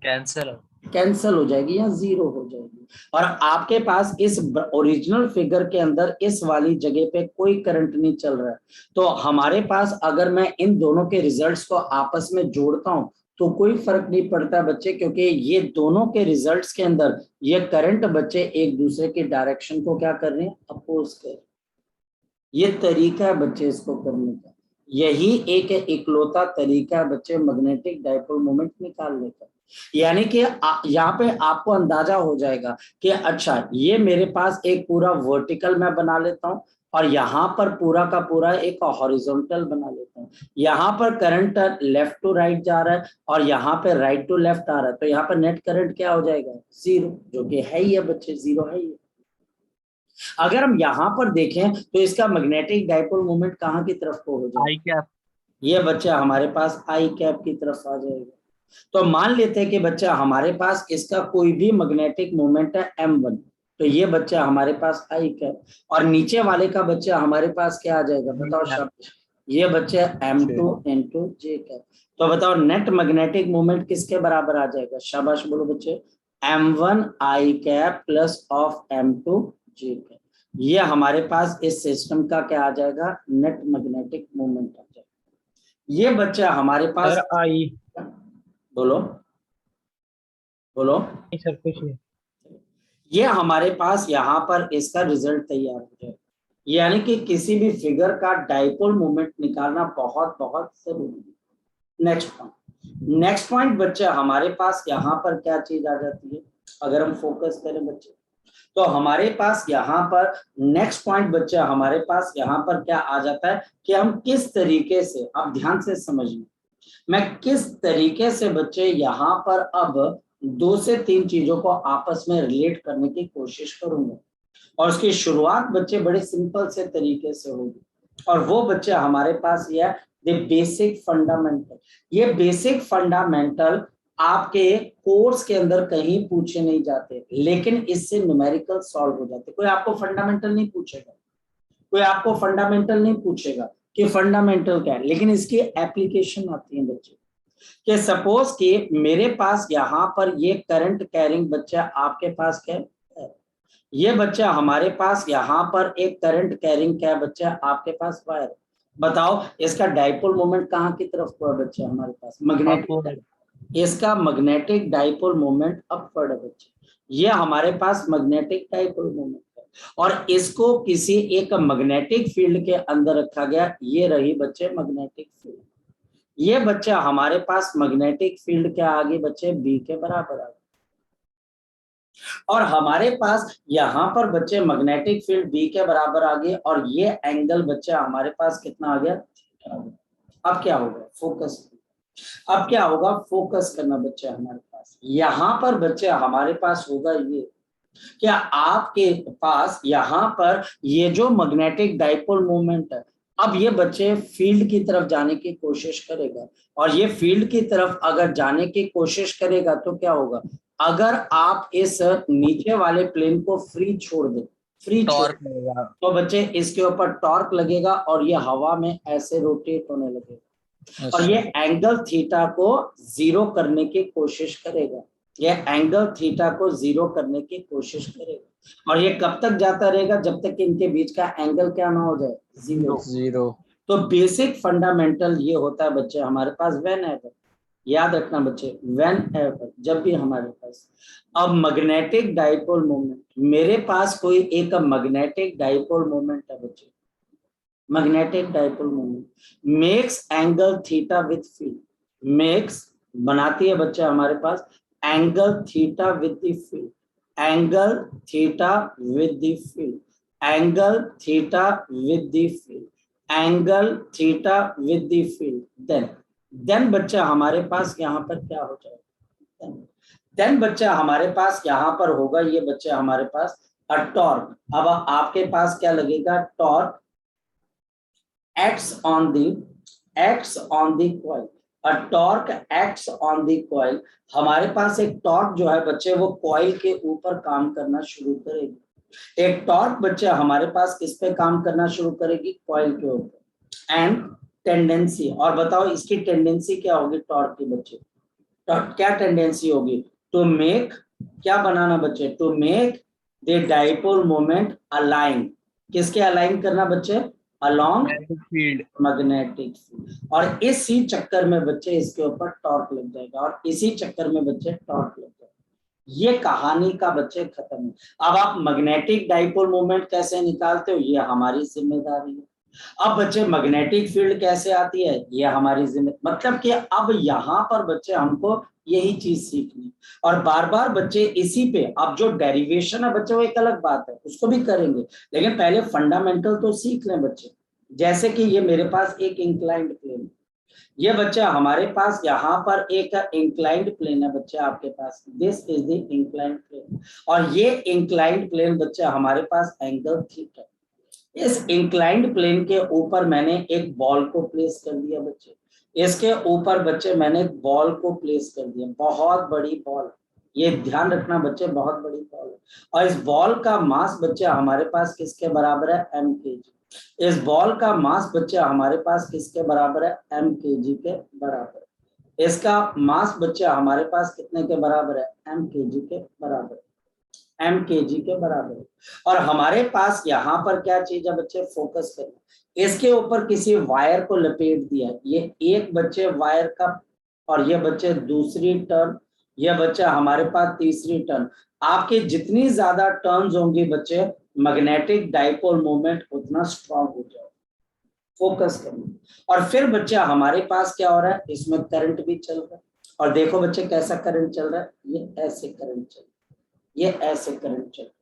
कैंसिल कैंसिल हो जाएगी या जीरो हो जाएगी। और आपके पास इस ओरिजिनल फिगर के अंदर इस वाली जगह पे कोई करंट नहीं चल रहा है। तो हमारे पास अगर मैं इन दोनों के रिजल्ट्स को आपस में जोड़ता हूं तो कोई फर्क नहीं पड़ता बच्चे, क्योंकि ये दोनों के रिजल्ट्स के अंदर ये करंट बच्चे एक दूसरे की डायरेक्शन को क्या कर रहे हैं, अपोज कर रहे हैं। ये तरीका है बच्चे इसको करने का, यही एक इकलौता तरीका है बच्चे मैग्नेटिक डाइपोल मोमेंट निकालने का। यानी कि यहाँ पे आपको अंदाजा हो जाएगा कि अच्छा ये मेरे पास एक पूरा वर्टिकल मैं बना लेता हूँ और यहाँ पर पूरा का पूरा एक हॉरिजॉन्टल बना लेता हूँ। यहाँ पर करंट लेफ्ट टू राइट जा रहा है और यहाँ पे राइट टू लेफ्ट आ रहा है, तो यहाँ पर नेट करंट क्या हो जाएगा, जीरो, जो कि है ही है बच्चे, जीरो है ही। अगर हम यहाँ पर देखें तो इसका मैग्नेटिक डाइपोल मोमेंट कहाँ की तरफ को हो जाएगा, आई कैप, ये बच्चा हमारे पास आई कैप की तरफ आ जाएगा। तो मान लेते हैं कि बच्चा हमारे पास इसका कोई भी मैग्नेटिक मोमेंट है m1, तो ये बच्चा हमारे पास आई कैप, और नीचे वाले का बच्चा हमारे पास क्या आ जाएगा, बताओ शब्द, ये बच्चा m2 into j कैप। तो बताओ नेट मैग्नेटिक मोमेंट किसके बराबर आ जाएगा, शाबाश बोलो बच्चे, m1 I cap plus of m2 j cap. ये हमारे पास इस सिस्टम का क्या आ जाएगा, नेट मैग्नेटिक मोमेंट आ जाएगा। ये बच्चा हमारे पास, सर आई, बोलो बोलो, नहीं सर कुछ नहीं। ये हमारे पास यहाँ पर इसका रिजल्ट तैयार हो जाएगा। यानी कि किसी भी फिगर का डाइपोल मोमेंट निकालना बहुत बहुत जरूरी है। नेक्स्ट पॉइंट बच्चे हमारे पास यहाँ पर क्या चीज आ जाती है, अगर हम फोकस करें बच्चे, तो हमारे पास यहाँ पर नेक्स्ट पॉइंट बच्चे हमारे पास यहाँ पर क्या आ जाता है कि हम किस तरीके से, आप ध्यान से समझिए, मैं किस तरीके से बच्चे यहाँ पर अब 2 से 3 चीजों को आपस में रिलेट करने की कोशिश करूंगा। और उसकी शुरुआत बच्चे बड़े सिंपल से तरीके से होगी, और वो बच्चे हमारे पास ये है द बेसिक फंडामेंटल। ये बेसिक फंडामेंटल आपके कोर्स के अंदर कहीं पूछे नहीं जाते, लेकिन इससे न्यूमेरिकल सॉल्व हो जाते। कोई आपको फंडामेंटल नहीं पूछेगा, कोई आपको फंडामेंटल नहीं पूछेगा कि फंडामेंटल क्या है, लेकिन इसकी एप्लीकेशन आती है बच्चे। कि सपोज कि मेरे पास यहाँ पर ये करंट कैरिंग बच्चा आपके पास क्या है, ये बच्चा हमारे पास यहाँ पर एक करंट कैरिंग क्या है बच्चा आपके पास वायर। बताओ इसका डाइपोल मोमेंट कहाँ की तरफ हुआ बच्चा हमारे पास, मैग्नेटिक, इसका मैग्नेटिक डाइपोल मोमेंट अपवर्ड है बच्चे। ये हमारे पास मैग्नेटिक डाइपोल मोमेंट है, और इसको किसी एक मैग्नेटिक फील्ड के अंदर रखा गया, ये रही बच्चे मैग्नेटिक फील्ड। ये बच्चा हमारे पास मैग्नेटिक फील्ड के आगे बच्चे बी के बराबर आ गया, और हमारे पास यहाँ पर बच्चे मैग्नेटिक फील्ड बी के बराबर आ गए, और ये एंगल बच्चा हमारे पास कितना आ गया। अब क्या होगा, फोकस, अब क्या होगा, फोकस करना बच्चा हमारे पास। यहाँ पर बच्चे हमारे पास होगा ये, क्या आपके पास यहाँ पर ये जो मैग्नेटिक डाइपोल मोमेंट है, अब ये बच्चे फील्ड की तरफ जाने की कोशिश करेगा, और ये फील्ड की तरफ अगर जाने की कोशिश करेगा तो क्या होगा, अगर आप इस नीचे वाले प्लेन को फ्री छोड़ दे, फ्री टॉर्क लगेगा, तो बच्चे इसके ऊपर टॉर्क लगेगा और ये हवा में ऐसे रोटेट होने लगेगा, और ये एंगल थीटा को जीरो करने की कोशिश करेगा, ये एंगल थीटा को जीरो करने की कोशिश करेगा, और ये कब तक जाता रहेगा, जब तक कि इनके बीच का एंगल क्या ना हो जाए, जीरो। तो बेसिक फंडामेंटल ये होता है बच्चे हमारे पास व्हेन एवर, याद रखना बच्चे, व्हेन एवर, जब भी हमारे पास अब मैग्नेटिक डाइपोल मोमेंट, मेरे पास कोई एक मैग्नेटिक डाइपोल मोमेंट है बच्चे, magnetic dipole moment makes angle theta with field, makes बनाती है बच्चे हमारे पास angle theta with the field, angle theta with the field, angle theta with the field, angle theta with the field. Then बच्चा हमारे पास यहाँ पर क्या हो जाएगा, देन बच्चा हमारे पास यहाँ पर होगा ये बच्चा हमारे पास अ टॉर्क। अब आपके पास क्या लगेगा, torque acts on the coil, a torque acts on the coil। हमारे पास एक टॉर्क जो है बच्चे वो कॉइल के ऊपर काम करना शुरू करेगी, एक टॉर्क बच्चे हमारे पास किस पे काम करना शुरू करेगी, कॉइल के ऊपर। एंड टेंडेंसी, और बताओ इसकी टेंडेंसी क्या होगी टॉर्क की बच्चे, क्या टेंडेंसी होगी, टू मेक, क्या बनाना बच्चे, to make the dipole moment align, किसके अलाइन करना बच्चे, अलोंग फील्ड। Magnetic field. और इसी चक्कर में बच्चे इसके ऊपर टॉर्क लग जाएगा, और इसी चक्कर में बच्चे टॉर्क लग जाएगा। ये कहानी का बच्चे खत्म है। अब आप मैग्नेटिक डाइपोल मोमेंट कैसे निकालते हो, ये हमारी जिम्मेदारी है। अब बच्चे मैग्नेटिक फील्ड कैसे आती है, ये हमारी जिम्मेदारी, मतलब कि अब यहाँ पर बच्चे हमको यही चीज सीखनी, और बार बार बच्चे इसी पे, अब जो डेरिवेशन है बच्चे वो एक अलग बात है, उसको भी करेंगे, लेकिन पहले फंडामेंटल तो सीख लें बच्चे। जैसे कि ये मेरे पास एक इंक्लाइंड प्लेन, ये बच्चा हमारे पास यहाँ पर एक इंक्लाइंड प्लेन है बच्चे आपके पास, this is the inclined plane, और ये इंक्लाइंड प्लेन बच्चा हमारे पास एंगल थीटा। इस इंक्लाइंड प्लेन के ऊपर मैंने एक बॉल को प्लेस कर दिया बच्चे, इसके ऊपर बच्चे मैंने बॉल को प्लेस कर दिया, बहुत बड़ी बॉल, ये ध्यान रखना बच्चे, बहुत बड़ी बॉल है, और इस बॉल का मास बच्चे हमारे पास किसके बराबर है, m kg। इस बॉल का मास बच्चे हमारे पास किसके बराबर है, m kg के बराबर। इसका मास बच्चे हमारे पास कितने के बराबर है, m kg के बराबर, m kg के बराबर। और हमारे पास यहाँ पर क्या चीज है बच्चे, फोकस करना, इसके ऊपर किसी वायर को लपेट दिया, ये एक बच्चे वायर का, और ये बच्चे दूसरी टर्न, ये बच्चा हमारे पास तीसरी टर्न। आपके जितनी ज्यादा टर्न्स होंगी बच्चे, मैग्नेटिक डाइपोल मोमेंट उतना स्ट्रांग हो जाएगा, फोकस करना। और फिर बच्चा हमारे पास क्या हो रहा है, इसमें करंट भी चल रहा है, और देखो बच्चे कैसा करंट चल रहा है, ये ऐसे करंट चल रहा है, ये ऐसे करंट चल रहा है,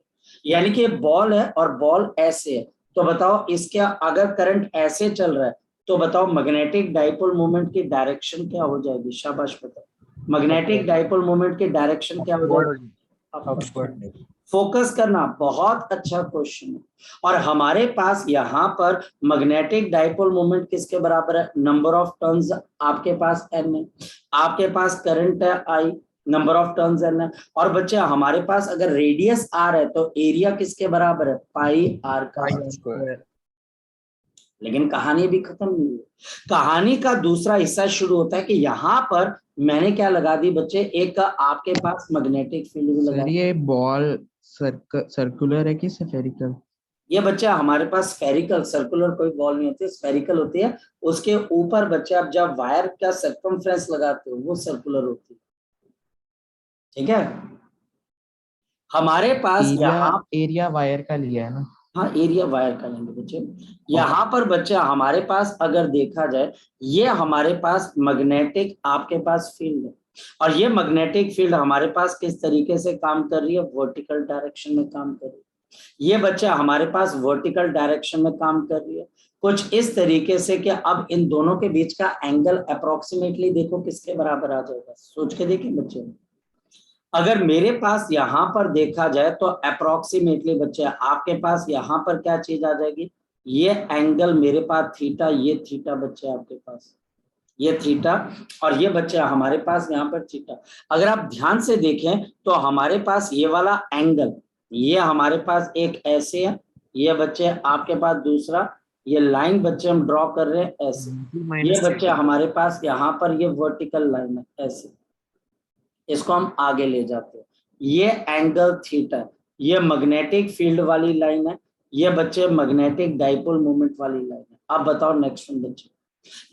यानी कि बॉल है और बॉल ऐसे है। तो बताओ इसके अगर करंट ऐसे चल रहा है तो बताओ मैग्नेटिक डाइपोल मोमेंट की डायरेक्शन क्या हो जाएगी, शाबाश बताओ, मैग्नेटिक डाइपोल मोमेंट की डायरेक्शन क्या हो जाएगी, अपवर्ड। फोकस करना, बहुत अच्छा क्वेश्चन है। और हमारे पास यहाँ पर मैग्नेटिक डाइपोल मोमेंट किसके बराबर है, नंबर ऑफ टर्न्स आपके पास n है, आपके पास करंट है I, number of turns n है, और बच्चे हमारे पास अगर रेडियस r है तो एरिया किसके बराबर है, पाई r का स्क्वायर। लेकिन कहानी अभी खत्म नहीं हुई, कहानी का दूसरा हिस्सा शुरू होता है कि यहाँ पर मैंने क्या लगा दी बच्चे, एक आपके पास मैग्नेटिक फील्ड भी लगा। सर ये बॉल सर्कुलर है कि स्फेरिकल? ये बच्चा हमारे पास स्फेरिकल, सर्कुलर कोई बॉल नहीं होती, स्फेरिकल होती है। उसके ऊपर बच्चे आप जब वायर का सर्कमफ्रेंस लगाते हो वो सर्कुलर होती है, ठीक है। हमारे पास यहाँ एरिया वायर का लिया है ना, हाँ एरिया वायर का लेंगे बच्चे। यहाँ पर बच्चा हमारे पास अगर देखा जाए, ये हमारे पास मैग्नेटिक आपके पास फील्ड है, और ये मैग्नेटिक फील्ड हमारे पास किस तरीके से काम कर रही है, वर्टिकल डायरेक्शन में काम कर रही है। ये बच्चा हमारे पास वर्टिकल डायरेक्शन में काम कर रही है, कुछ इस तरीके से कि अब इन दोनों के बीच का एंगल अप्रोक्सीमेटली देखो किसके बराबर आ जाएगा, सोच के देखिए बच्चे। अगर मेरे पास यहाँ पर देखा जाए तो अप्रोक्सीमेटली बच्चे आपके पास यहाँ पर क्या चीज आ जाएगी, ये एंगल मेरे पास थीटा, ये थीटा बच्चे आपके पास, ये थीटा, और ये बच्चे हमारे पास यहाँ पर थीटा। अगर आप ध्यान से देखें तो हमारे पास ये वाला एंगल, ये हमारे पास एक ऐसे है, ये बच्चे आपके पास दूसरा, ये लाइन बच्चे हम ड्रॉ कर रहे हैं ऐसे, ये बच्चे हमारे पास यहाँ पर ये वर्टिकल लाइन है ऐसे, इसको हम आगे ले जाते हैं, ये एंगल थीटा, ये मैग्नेटिक फील्ड वाली लाइन है, ये बच्चे मैग्नेटिक डाइपोल मोमेंट वाली लाइन है। अब बताओ नेक्स्ट वन बच्चे,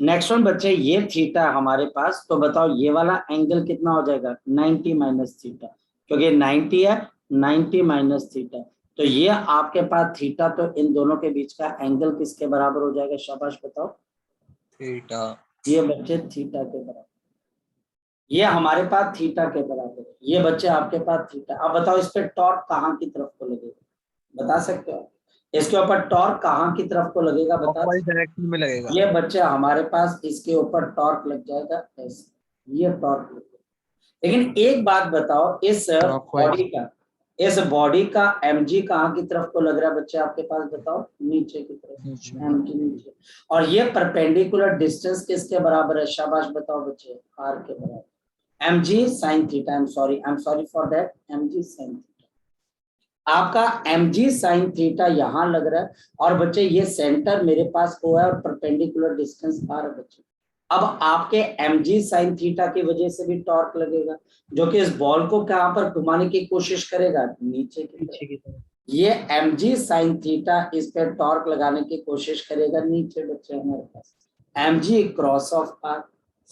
नेक्स्ट वन बच्चे ये थीटा है हमारे पास, तो बताओ ये वाला एंगल कितना हो जाएगा, 90 माइनस थीटा, क्योंकि 90 है, 90 माइनस थीटा, तो ये आपके पास थीटा, तो इन दोनों के बीच का एंगल किसके बराबर हो जाएगा, शाबाश बताओ, थीटा। ये बच्चे थीटा के बराबर, ये हमारे पास थीटा के बराबर है, ये बच्चे आपके पास थीटा। अब बताओ इस पे टॉर्क कहाँ की तरफ को लगेगा, बता सकते हो, इसके ऊपर टॉर्क कहाँ की तरफ को लगेगा, बता डायरेक्शन में लगेगा। ये बच्चे हमारे पास इसके ऊपर टॉर्क लग जाएगा ऐसे, ये टॉर्क लगेगा। लेकिन एक बात बताओ, इस बॉडी का mg कहाँ की तरफ को लग रहा है बच्चे आपके पास, बताओ नीचे की तरफ, mg नीचे, और ये परपेंडिकुलर डिस्टेंस किसके बराबर है, शाबाश बताओ बच्चे, r के बराबर, mg sin theta, I am sorry for that, mg sin theta, आपका mg sin थीटा यहाँ लग रहा है, और बच्चे ये सेंटर मेरे पास O है और परपेंडिकुलर डिस्टेंस r है बच्चे, अब आपके mg sin थीटा की वजह से भी टॉर्क लगेगा, जो कि इस बॉल को कहां पर घुमाने की कोशिश करेगा, नीचे की तरफ। पीछे की तरफ। ये mg sin थीटा इस पे टॉर्क लगाने की कोशिश करेगा नीचे बच्चे हमारे पास। mg cross of r,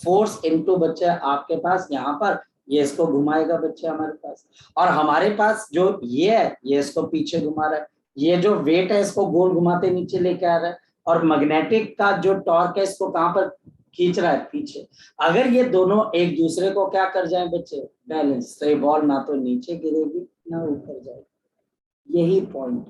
force into बच्चे आपके पास यहाँ पर ये इसको घुमाएगा बच्चे हमारे पास, और हमारे पास जो ये है ये इसको पीछे घुमा रहा है, ये जो वेट है इसको गोल घुमाते नीचे लेके आ रहा है, और मैग्नेटिक का जो टॉर्क है इसको कहां पर खींच रहा है, पीछे। अगर ये दोनों एक दूसरे को क्या कर जाए बच्चे, बैलेंस, तो ये बॉल ना तो नीचे गिरेगी ना ऊपर जाएगी। यही पॉइंट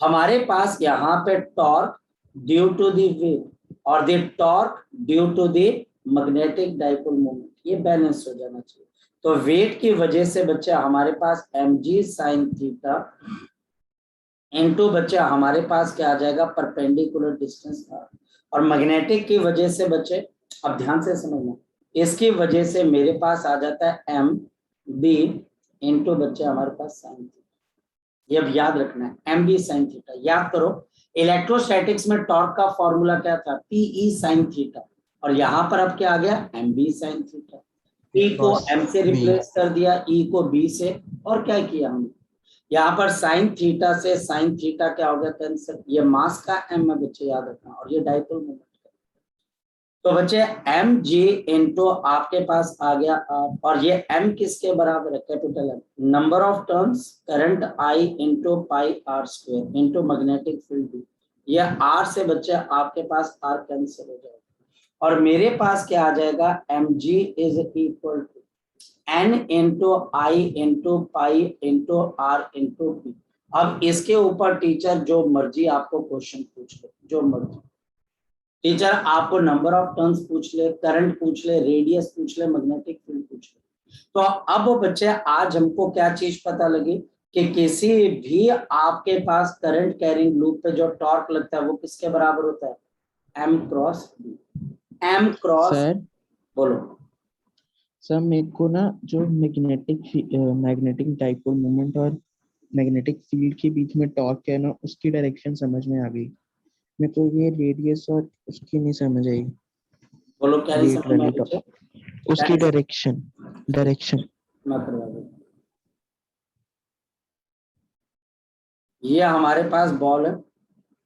हमारे पास यहाँ पे torque due to the weight और the torque due to the magnetic dipole moment, ये बैलेंस हो जाना चाहिए। तो वेट की वजह से बच्चे हमारे पास mg sin थीटा इनटू बच्चे हमारे पास क्या आ जाएगा, परपेंडिकुलर डिस्टेंस था, और मैग्नेटिक की वजह से बच्चे, अब ध्यान से समझना, इसकी वजह से मेरे पास आ जाता है mb इनटू बच्चे हमारे पास sin थीटा। ये अब याद रखना है, mb sin थीटा याद करो। इलेक्ट्रोस्टैटिक्स में टॉर्क का फॉर्मूला क्या था, pe sin थीटा, और यहाँ पर अब क्या आ गया, mb sin थीटा। p को m से रिप्लेस कर दिया, e को b से, और क्या किया हमने यहाँ पर साइन थीटा से साइन थीटा क्या हो गया, कैंसिल। ये मास का m है बच्चे याद रखना, और ये डाइपोल मोमेंट है। तो बच्चे mg इनटू आपके पास आ गया r, और ये m किसके बराबर है, capital M, number of turns current I into pi r square into magnetic field B। ये r से बच्चे आपके पास r कैंसिल हो जाएगा, और मेरे पास क्या आ जाएगा, mg is equal to n into I into pi into R into P. अब इसके ऊपर टीचर जो मर्जी आपको क्वेश्चन पूछ ले, जो मर्जी टीचर आपको नंबर ऑफ टर्न्स पूछ ले, करंट पूछ ले, रेडियस पूछ ले, मैग्नेटिक फील्ड पूछ ले। तो अब बच्चे आज हमको क्या चीज पता लगी कि किसी भी आपके पास करंट कैरिंग लूप पे जो टॉर्क लगता है वो किसके बराबर होता है, m cross b। m cross, sir बोलो सर मेरे को ना जो मैग्नेटिक डाइपोल मोमेंट और मैग्नेटिक फील्ड के बीच में टॉर्क है ना, उसकी डायरेक्शन समझ में आ गई। मेरे को ये रेडियस और उसकी नहीं समझ आई, बोलो क्या नहीं वेट समझ में वाली आया बच्चे? उसकी डायरेक्शन मैं करवा दूं। ये हमारे पास बॉल है,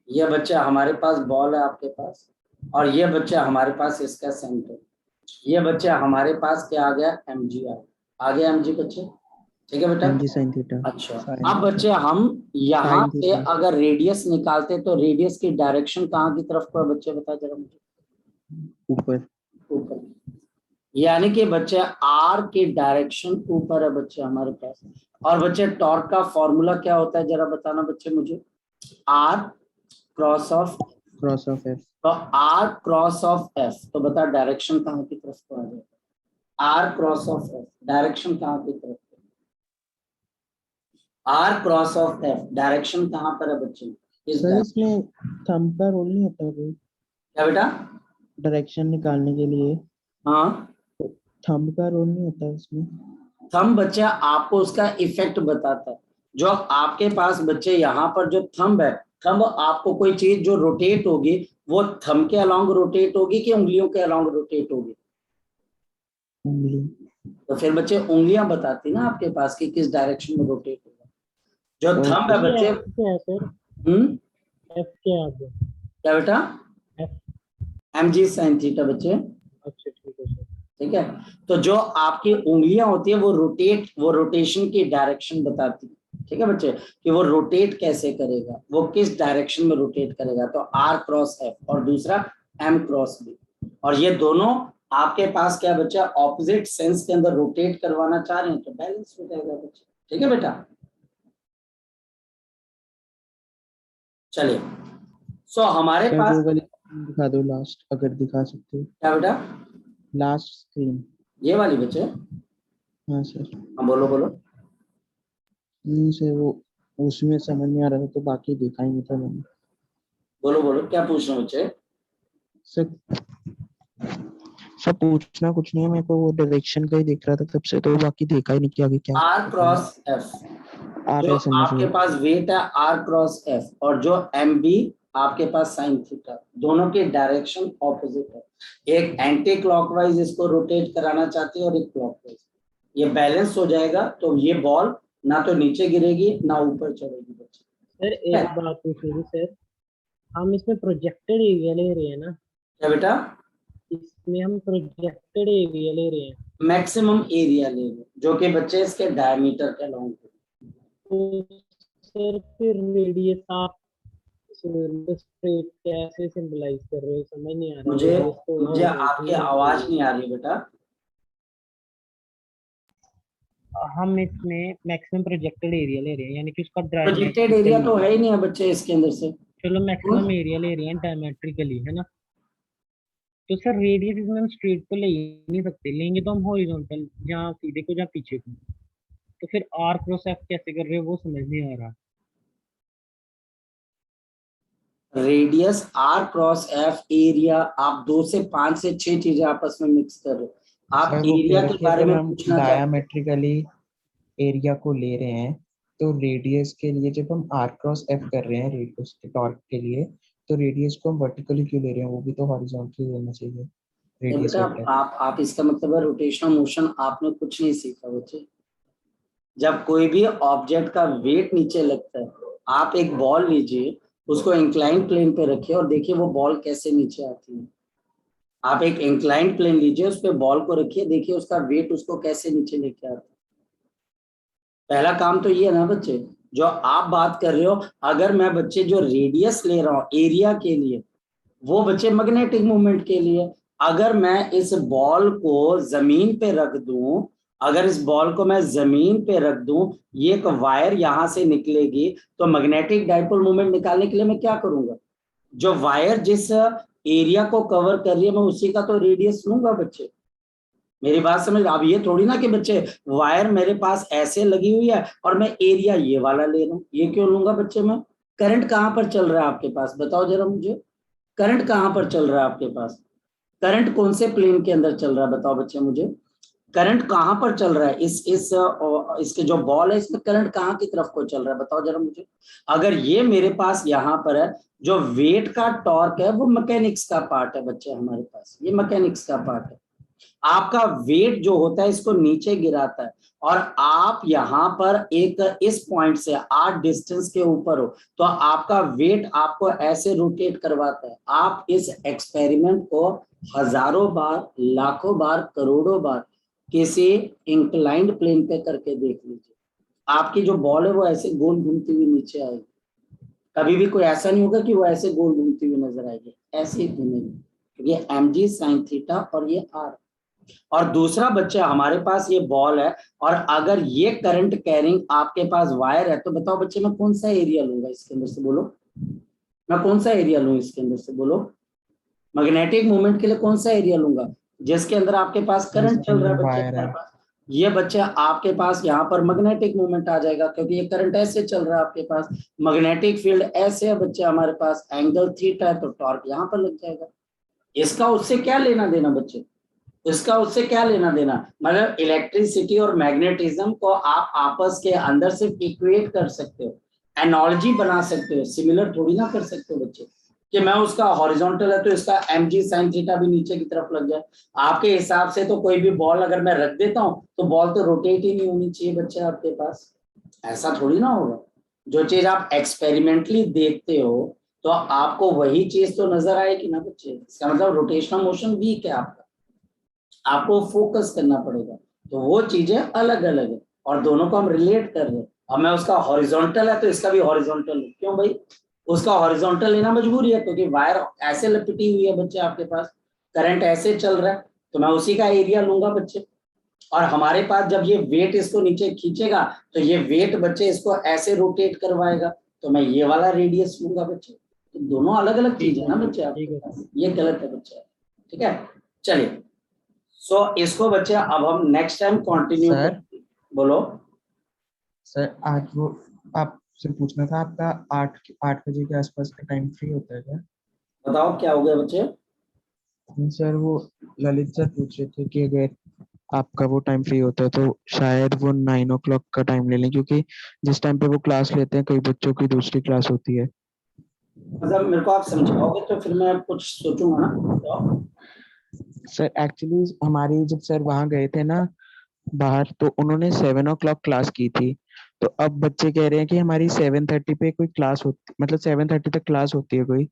ये बच्चा हमारे पास बॉल है आपके पास, और ये बच्चा हमारे पास इसका सेंटर, ये बच्चा हमारे पास क्या आ गया, mg आ गया mg बच्चे, ठीक है बेटा। mg sin theta. अच्छा अब बच्चे हम यहाँ sin से थीटा। अगर रेडियस निकालते तो रेडियस की डायरेक्शन कहाँ की तरफ को है बच्चे, बता जरा मुझे, ऊपर। ऊपर, यानी कि बच्चे r की डायरेक्शन ऊपर है बच्चे हमारे पास। और बच्चे टॉर्क का फॉर्मूला क्या होता है जरा बताना बच्चे मुझे, r क्रॉस ऑफ f। तो r क्रॉस ऑफ f, तो बता डायरेक्शन कहाँ की तरफ को आ जाएगा, r cross of f direction कहाँ की तरफ, r cross of f direction कहाँ पर है बच्चे, सर इसमें थंब का रोल नहीं होता कोई, क्या बेटा, डायरेक्शन निकालने के लिए हाँ थंब का रोल नहीं होता इसमें। थंब बच्चा आपको उसका इफेक्ट बताता है, जो आपके पास बच्चे यहाँ पर जो थंब है, थंब आपको कोई चीज जो रोटेट होगी वो थंब के अलोंग रोटेट होगी कि उंगलियों के अलोंग रोटेट होगी, उंगली। तो फिर बच्चे उंगलियां बताती ना आपके पास कि किस डायरेक्शन में रोटेट होगा। जो थंब है बच्चे, क्या है सर, f क्या है आपको? क्या बेटा, f mg sin थीटा बच्चे, अच्छा ठीक है सर। ठीक है। तो जो आपकी उंगलियां होती है वो रोटेशन की डायरेक्शन बताती है, ठीक है बच्चे, कि वो रोटेट कैसे करेगा, वो किस डायरेक्शन में रोटेट करेगा। तो r क्रॉस f और दूसरा m क्रॉस b, और ये दोनों आपके पास क्या बच्चा ऑपोजिट सेंस के अंदर रोटेट करवाना चाह रहे हैं तो बैलेंस हो जाएगा बच्चे, ठीक है बेटा। चलिए सो हमारे सर पास वो वाली दिखा दो लास्ट, अगर दिखा सकते हो क्या बेटा, लास्ट स्क्रीन। ये वाली बच्चे, हाँ सर। हाँ बोलो बोलो। नहीं सर वो उसमें समझ में आ रहा था तो बाकी देखा ही नहीं था मैंने। बोलो बोलो क्या पूछ रहे हो बच्चे, सर पूछना कुछ नहीं है, मेरे को वो डायरेक्शन का ही देख रहा था तब से, तो बाकी देखा ही नहीं कि आगे क्या r क्रॉस f, आ जो रहा है समझ आपके में। पास वेट है r क्रॉस f, और जो mb आपके पास साइन थीटा, दोनों की डायरेक्शन ऑपोजिट है। एक एंटी क्लॉकवाइज इसको रोटेट कराना चाहती है और एक क्लॉकवाइज। ये बैलेंस हो जाएगा तो ये बॉल ना तो नीचे गिरेगी ना ऊपर चढ़ेगी बच्चे। सर एक बात पूछनी थी सर, हम इसमें प्रोजेक्टेड एरिया ले रहे हैं ना, क्या बेटा? इसमें हम प्रोजेक्टेड एरिया ले रहे हैं, मैक्सिमम एरिया ले लो जो कि बच्चे इसके डायमीटर के लॉन्ग। तो सर फिर रेडियस आप स्ट्रेट कैसे सिंबलाइज कर रहे हो, समझ नहीं आ रहा। मुझे radius तो मुझे आपकी आवाज नहीं आ रही बेटा। हम इसमें मैक्सिमम प्रोजेक्टेड एरिया ले रहे हैं, यानी कि उसका प्रोजेक्टेड एरिया तो है ही नहीं है बच्चे इसके अंदर से। चलो मैक्सिमम एरिया ले रहे हैं डायमेट्रिकली, है ना। तो सर रेडियस इसमें हम स्ट्रेट तो ले ही नहीं सकते, लेंगे तो हम हॉरिजॉन्टल, जहाँ सीधे को जहाँ पीछे को। तो फिर आर क्रॉस एफ कैसे कर रहे हो वो समझ नहीं आ रहा। Radius R cross F, area, आप 2 से 5 से 6 चीजें आपस में मिक्स कर रहे हो। आप सर वो एरिया कह के रहे थे बारे अगर में हम पूछना चाहते हैं। डायमेट्रिकली एरिया को ले रहे हैं तो रेडियस के लिए जब हम आर क्रॉस एफ कर रहे हैं रेडियस के टॉर्क के लिए, तो रेडियस को हम वर्टिकली क्यों ले रहे हैं? वो भी तो हॉरिजॉन्टली लेना चाहिए रेडियस बेटा वेक्टर। आप इसका मतलब है रोटेशनल मोशन आपने कुछ नहीं सीखा बच्चे। जब कोई भी ऑब्जेक्ट का वेट नीचे लगता है, आप एक बॉल लीजिए, उसको इंक्लाइन प्लेन पे रखिए और देखिए वो बॉल कैसे नीचे आती है। आप एक इंक्लाइन प्लेन लीजिए, उस पे बॉल को रखिए, देखिए उसका वेट उसको कैसे नीचे लेके आता है। पहला काम तो ये है ना बच्चे, जो आप बात कर रहे हो, अगर मैं बच्चे जो रेडियस ले रहा हूँ एरिया के लिए, वो बच्चे मैग्नेटिक मूवमेंट के लिए। अगर मैं इस बॉल को जमीन पे रख दूं, अगर इस बॉल को मैं जमीन पे रख दूं, ये एक वायर यहां से निकलेगी, तो मैग्नेटिक डाइपोल मूवमेंट निकालने के लिए मैं क्या करूंगा? जो वायर जिस एरिया को कवर कर रही है मैं उसी का तो रेडियस लूंगा बच्चे। मेरी बात समझ। अब ये थोड़ी ना कि बच्चे वायर मेरे पास ऐसे लगी हुई है और मैं एरिया ये वाला ले रहा हूँ, ये क्यों लूंगा बच्चे मैं? करंट कहां पर चल रहा है आपके पास, बताओ जरा मुझे। करंट कहां पर चल रहा है आपके पास? करंट कौन से प्लेन के अंदर चल रहा है बताओ बच्चे मुझे। करंट कहां पर चल रहा है? इसके जो बॉल है इसमें करंट कहां की तरफ को चल रहा है बताओ जरा मुझे। अगर ये मेरे पास यहाँ पर है, जो वेट का टॉर्क है वो मैकेनिक्स का पार्ट है बच्चे हमारे पास, ये मैकेनिक्स का पार्ट है। आपका वेट जो होता है इसको नीचे गिराता है, और आप यहाँ पर एक इस पॉइंट से 8 डिस्टेंस के ऊपर हो, तो आपका वेट आपको ऐसे रोटेट करवाता है। आप इस एक्सपेरिमेंट को हजारों बार, लाखों बार, करोड़ों बार किसी इंक्लाइंड प्लेन पे करके देख लीजिए, आपकी जो बॉल है वो ऐसे गोल घूमती हुई नीचे आएगी। कभी भी कोई ऐसा नहीं होगा कि वो ऐसे गोल घूमती हुई नजर आएगी, ऐसे ही घूमेगी। ये mg sin थीटा और ये r। और दूसरा बच्चा हमारे पास ये बॉल है, और अगर ये करंट कैरिंग आपके पास वायर है, तो बताओ बच्चे मैं कौन सा एरिया लूंगा इसके अंदर से, बोलो। मैं कौन सा एरिया लूं इसके अंदर से, बोलो। मैग्नेटिक मूवमेंट के लिए कौन सा एरिया लूंगा? जिसके अंदर आपके पास करंट चल रहा है बच्चे हमारे पास। ये बच्चे आपके पास यहाँ पर मैग्नेटिक मूवमेंट आ जाएगा, क्योंकि ये करंट ऐसे चल रहा है आपके पास, मैग्नेटिक फील्ड ऐसे है बच्चे हमारे पास, एंगल थीटा है तो टॉर्क यहाँ पर लग जाएगा। इसका उससे क्या लेना देना बच्चे? इसका उससे क्या लेना देना? मतलब इलेक्ट्रिसिटी और मैग्नेटिज्म को आप आपस के अंदर सिर्फ इक्वेट कर सकते हो, एनालॉजी बना सकते हो, सिमिलर थोड़ी ना कर सकते हो बच्चे कि मैं उसका हॉरिजॉन्टल है तो इसका mg sin थीटा भी नीचे की तरफ लग जाए। आपके हिसाब से तो कोई भी बॉल अगर मैं रख देता हूं तो बॉल तो रोटेट ही नहीं होनी चाहिए बच्चे आपके पास, ऐसा थोड़ी ना होगा। जो चीज आप एक्सपेरिमेंटली देखते हो तो आपको वही चीज तो नजर आएगी ना बच्चे। इसका मतलब रोटेशनल मोशन वीक है आपका, आपको फोकस करना पड़ेगा। तो वो चीजें अलग अलग है और दोनों को हम रिलेट कर रहे हैं। अब मैं उसका हॉरिजॉन्टल है तो इसका भी हॉरिजॉन्टल है, क्यों भाई? उसका हॉरिजॉन्टल लेना मजबूरी है, क्योंकि वायर ऐसे लपटी हुई है बच्चे आपके पास, करंट ऐसे चल रहा है, तो मैं उसी का एरिया लूंगा बच्चे। और हमारे पास जब ये वेट इसको नीचे खींचेगा तो ये वेट बच्चे इसको ऐसे रोटेट करवाएगा, तो मैं ये वाला रेडियस लूंगा बच्चे। तो दोनों अलग अलग चीज है ना बच्चे आपके पास, ये गलत है बच्चे। ठीक है, चलिए। सो इसको बच्चे अब हम नेक्स्ट टाइम कंटिन्यू करेंगे। बोलो सर। आज वो आपसे पूछना था, आपका 8 बजे के आसपास का टाइम फ्री होता है क्या? बताओ क्या हो गया बच्चे? सर वो ललित सर पूछ रहे थे कि अगर आपका वो टाइम फ्री होता है तो शायद वो 9 o'clock का टाइम ले लें, क्योंकि जिस टाइम पे वो क्लास लेते हैं कई बच्चों की दूसरी क्लास होती है। मतलब मेरे को आप समझाओगे तो फिर मैं कुछ सोचूंगा ना। तो सर एक्चुअली हमारी जब सर वहां गए थे ना बाहर, तो उन्होंने 7 o'clock क्लास की थी। तो अब बच्चे कह रहे हैं कि हमारी 7:30 पे कोई क्लास होती, मतलब 7:30 तक क्लास होती है कोई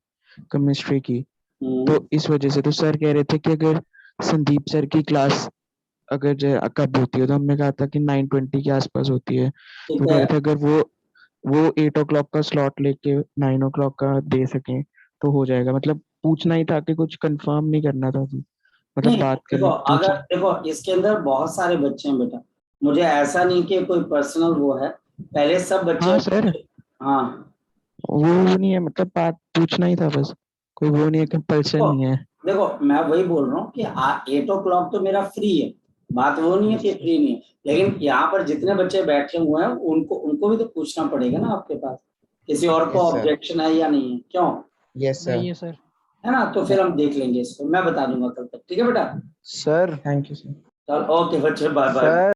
केमिस्ट्री की। तो इस वजह से तो सर कह रहे थे कि अगर संदीप सर की क्लास अगर कब होती है, तो हमने कहा था कि 9:20 के आसपास होती है। ठीक तो कह है। रहे थे अगर वो 8 o'clock का स्लॉट लेके 9 o'clock का दे सकें तो हो जाएगा। मतलब पूछना ही था कि कुछ कंफर्म नहीं करना था, मतलब नहीं बात देखो, करनी अगर पूछना। देखो इसके अंदर बहुत सारे बच्चे हैं बेटा, मुझे ऐसा नहीं कि कोई पर्सनल वो है, पहले सब बच्चे। हाँ सर, हाँ वो नहीं है, मतलब बात पूछना ही था बस, कोई वो नहीं है, कंपल्सन देखो, नहीं है। देखो मैं वही बोल रहा हूँ कि 8 o'clock तो मेरा फ्री है, बात वो नहीं है कि फ्री नहीं है, लेकिन यहाँ पर जितने बच्चे बैठे हुए हैं उनको उनको भी तो पूछना पड़ेगा ना आपके पास, किसी और को Yes, sir. ऑब्जेक्शन है या नहीं है, क्यों? Yes, sir. नहीं है सर। है ना, तो फिर हम देख लेंगे इसको, मैं बता दूंगा कल तक, ठीक है बेटा? Sir Thank you, sir. चल ओके बच्चे, बाय बाय। सर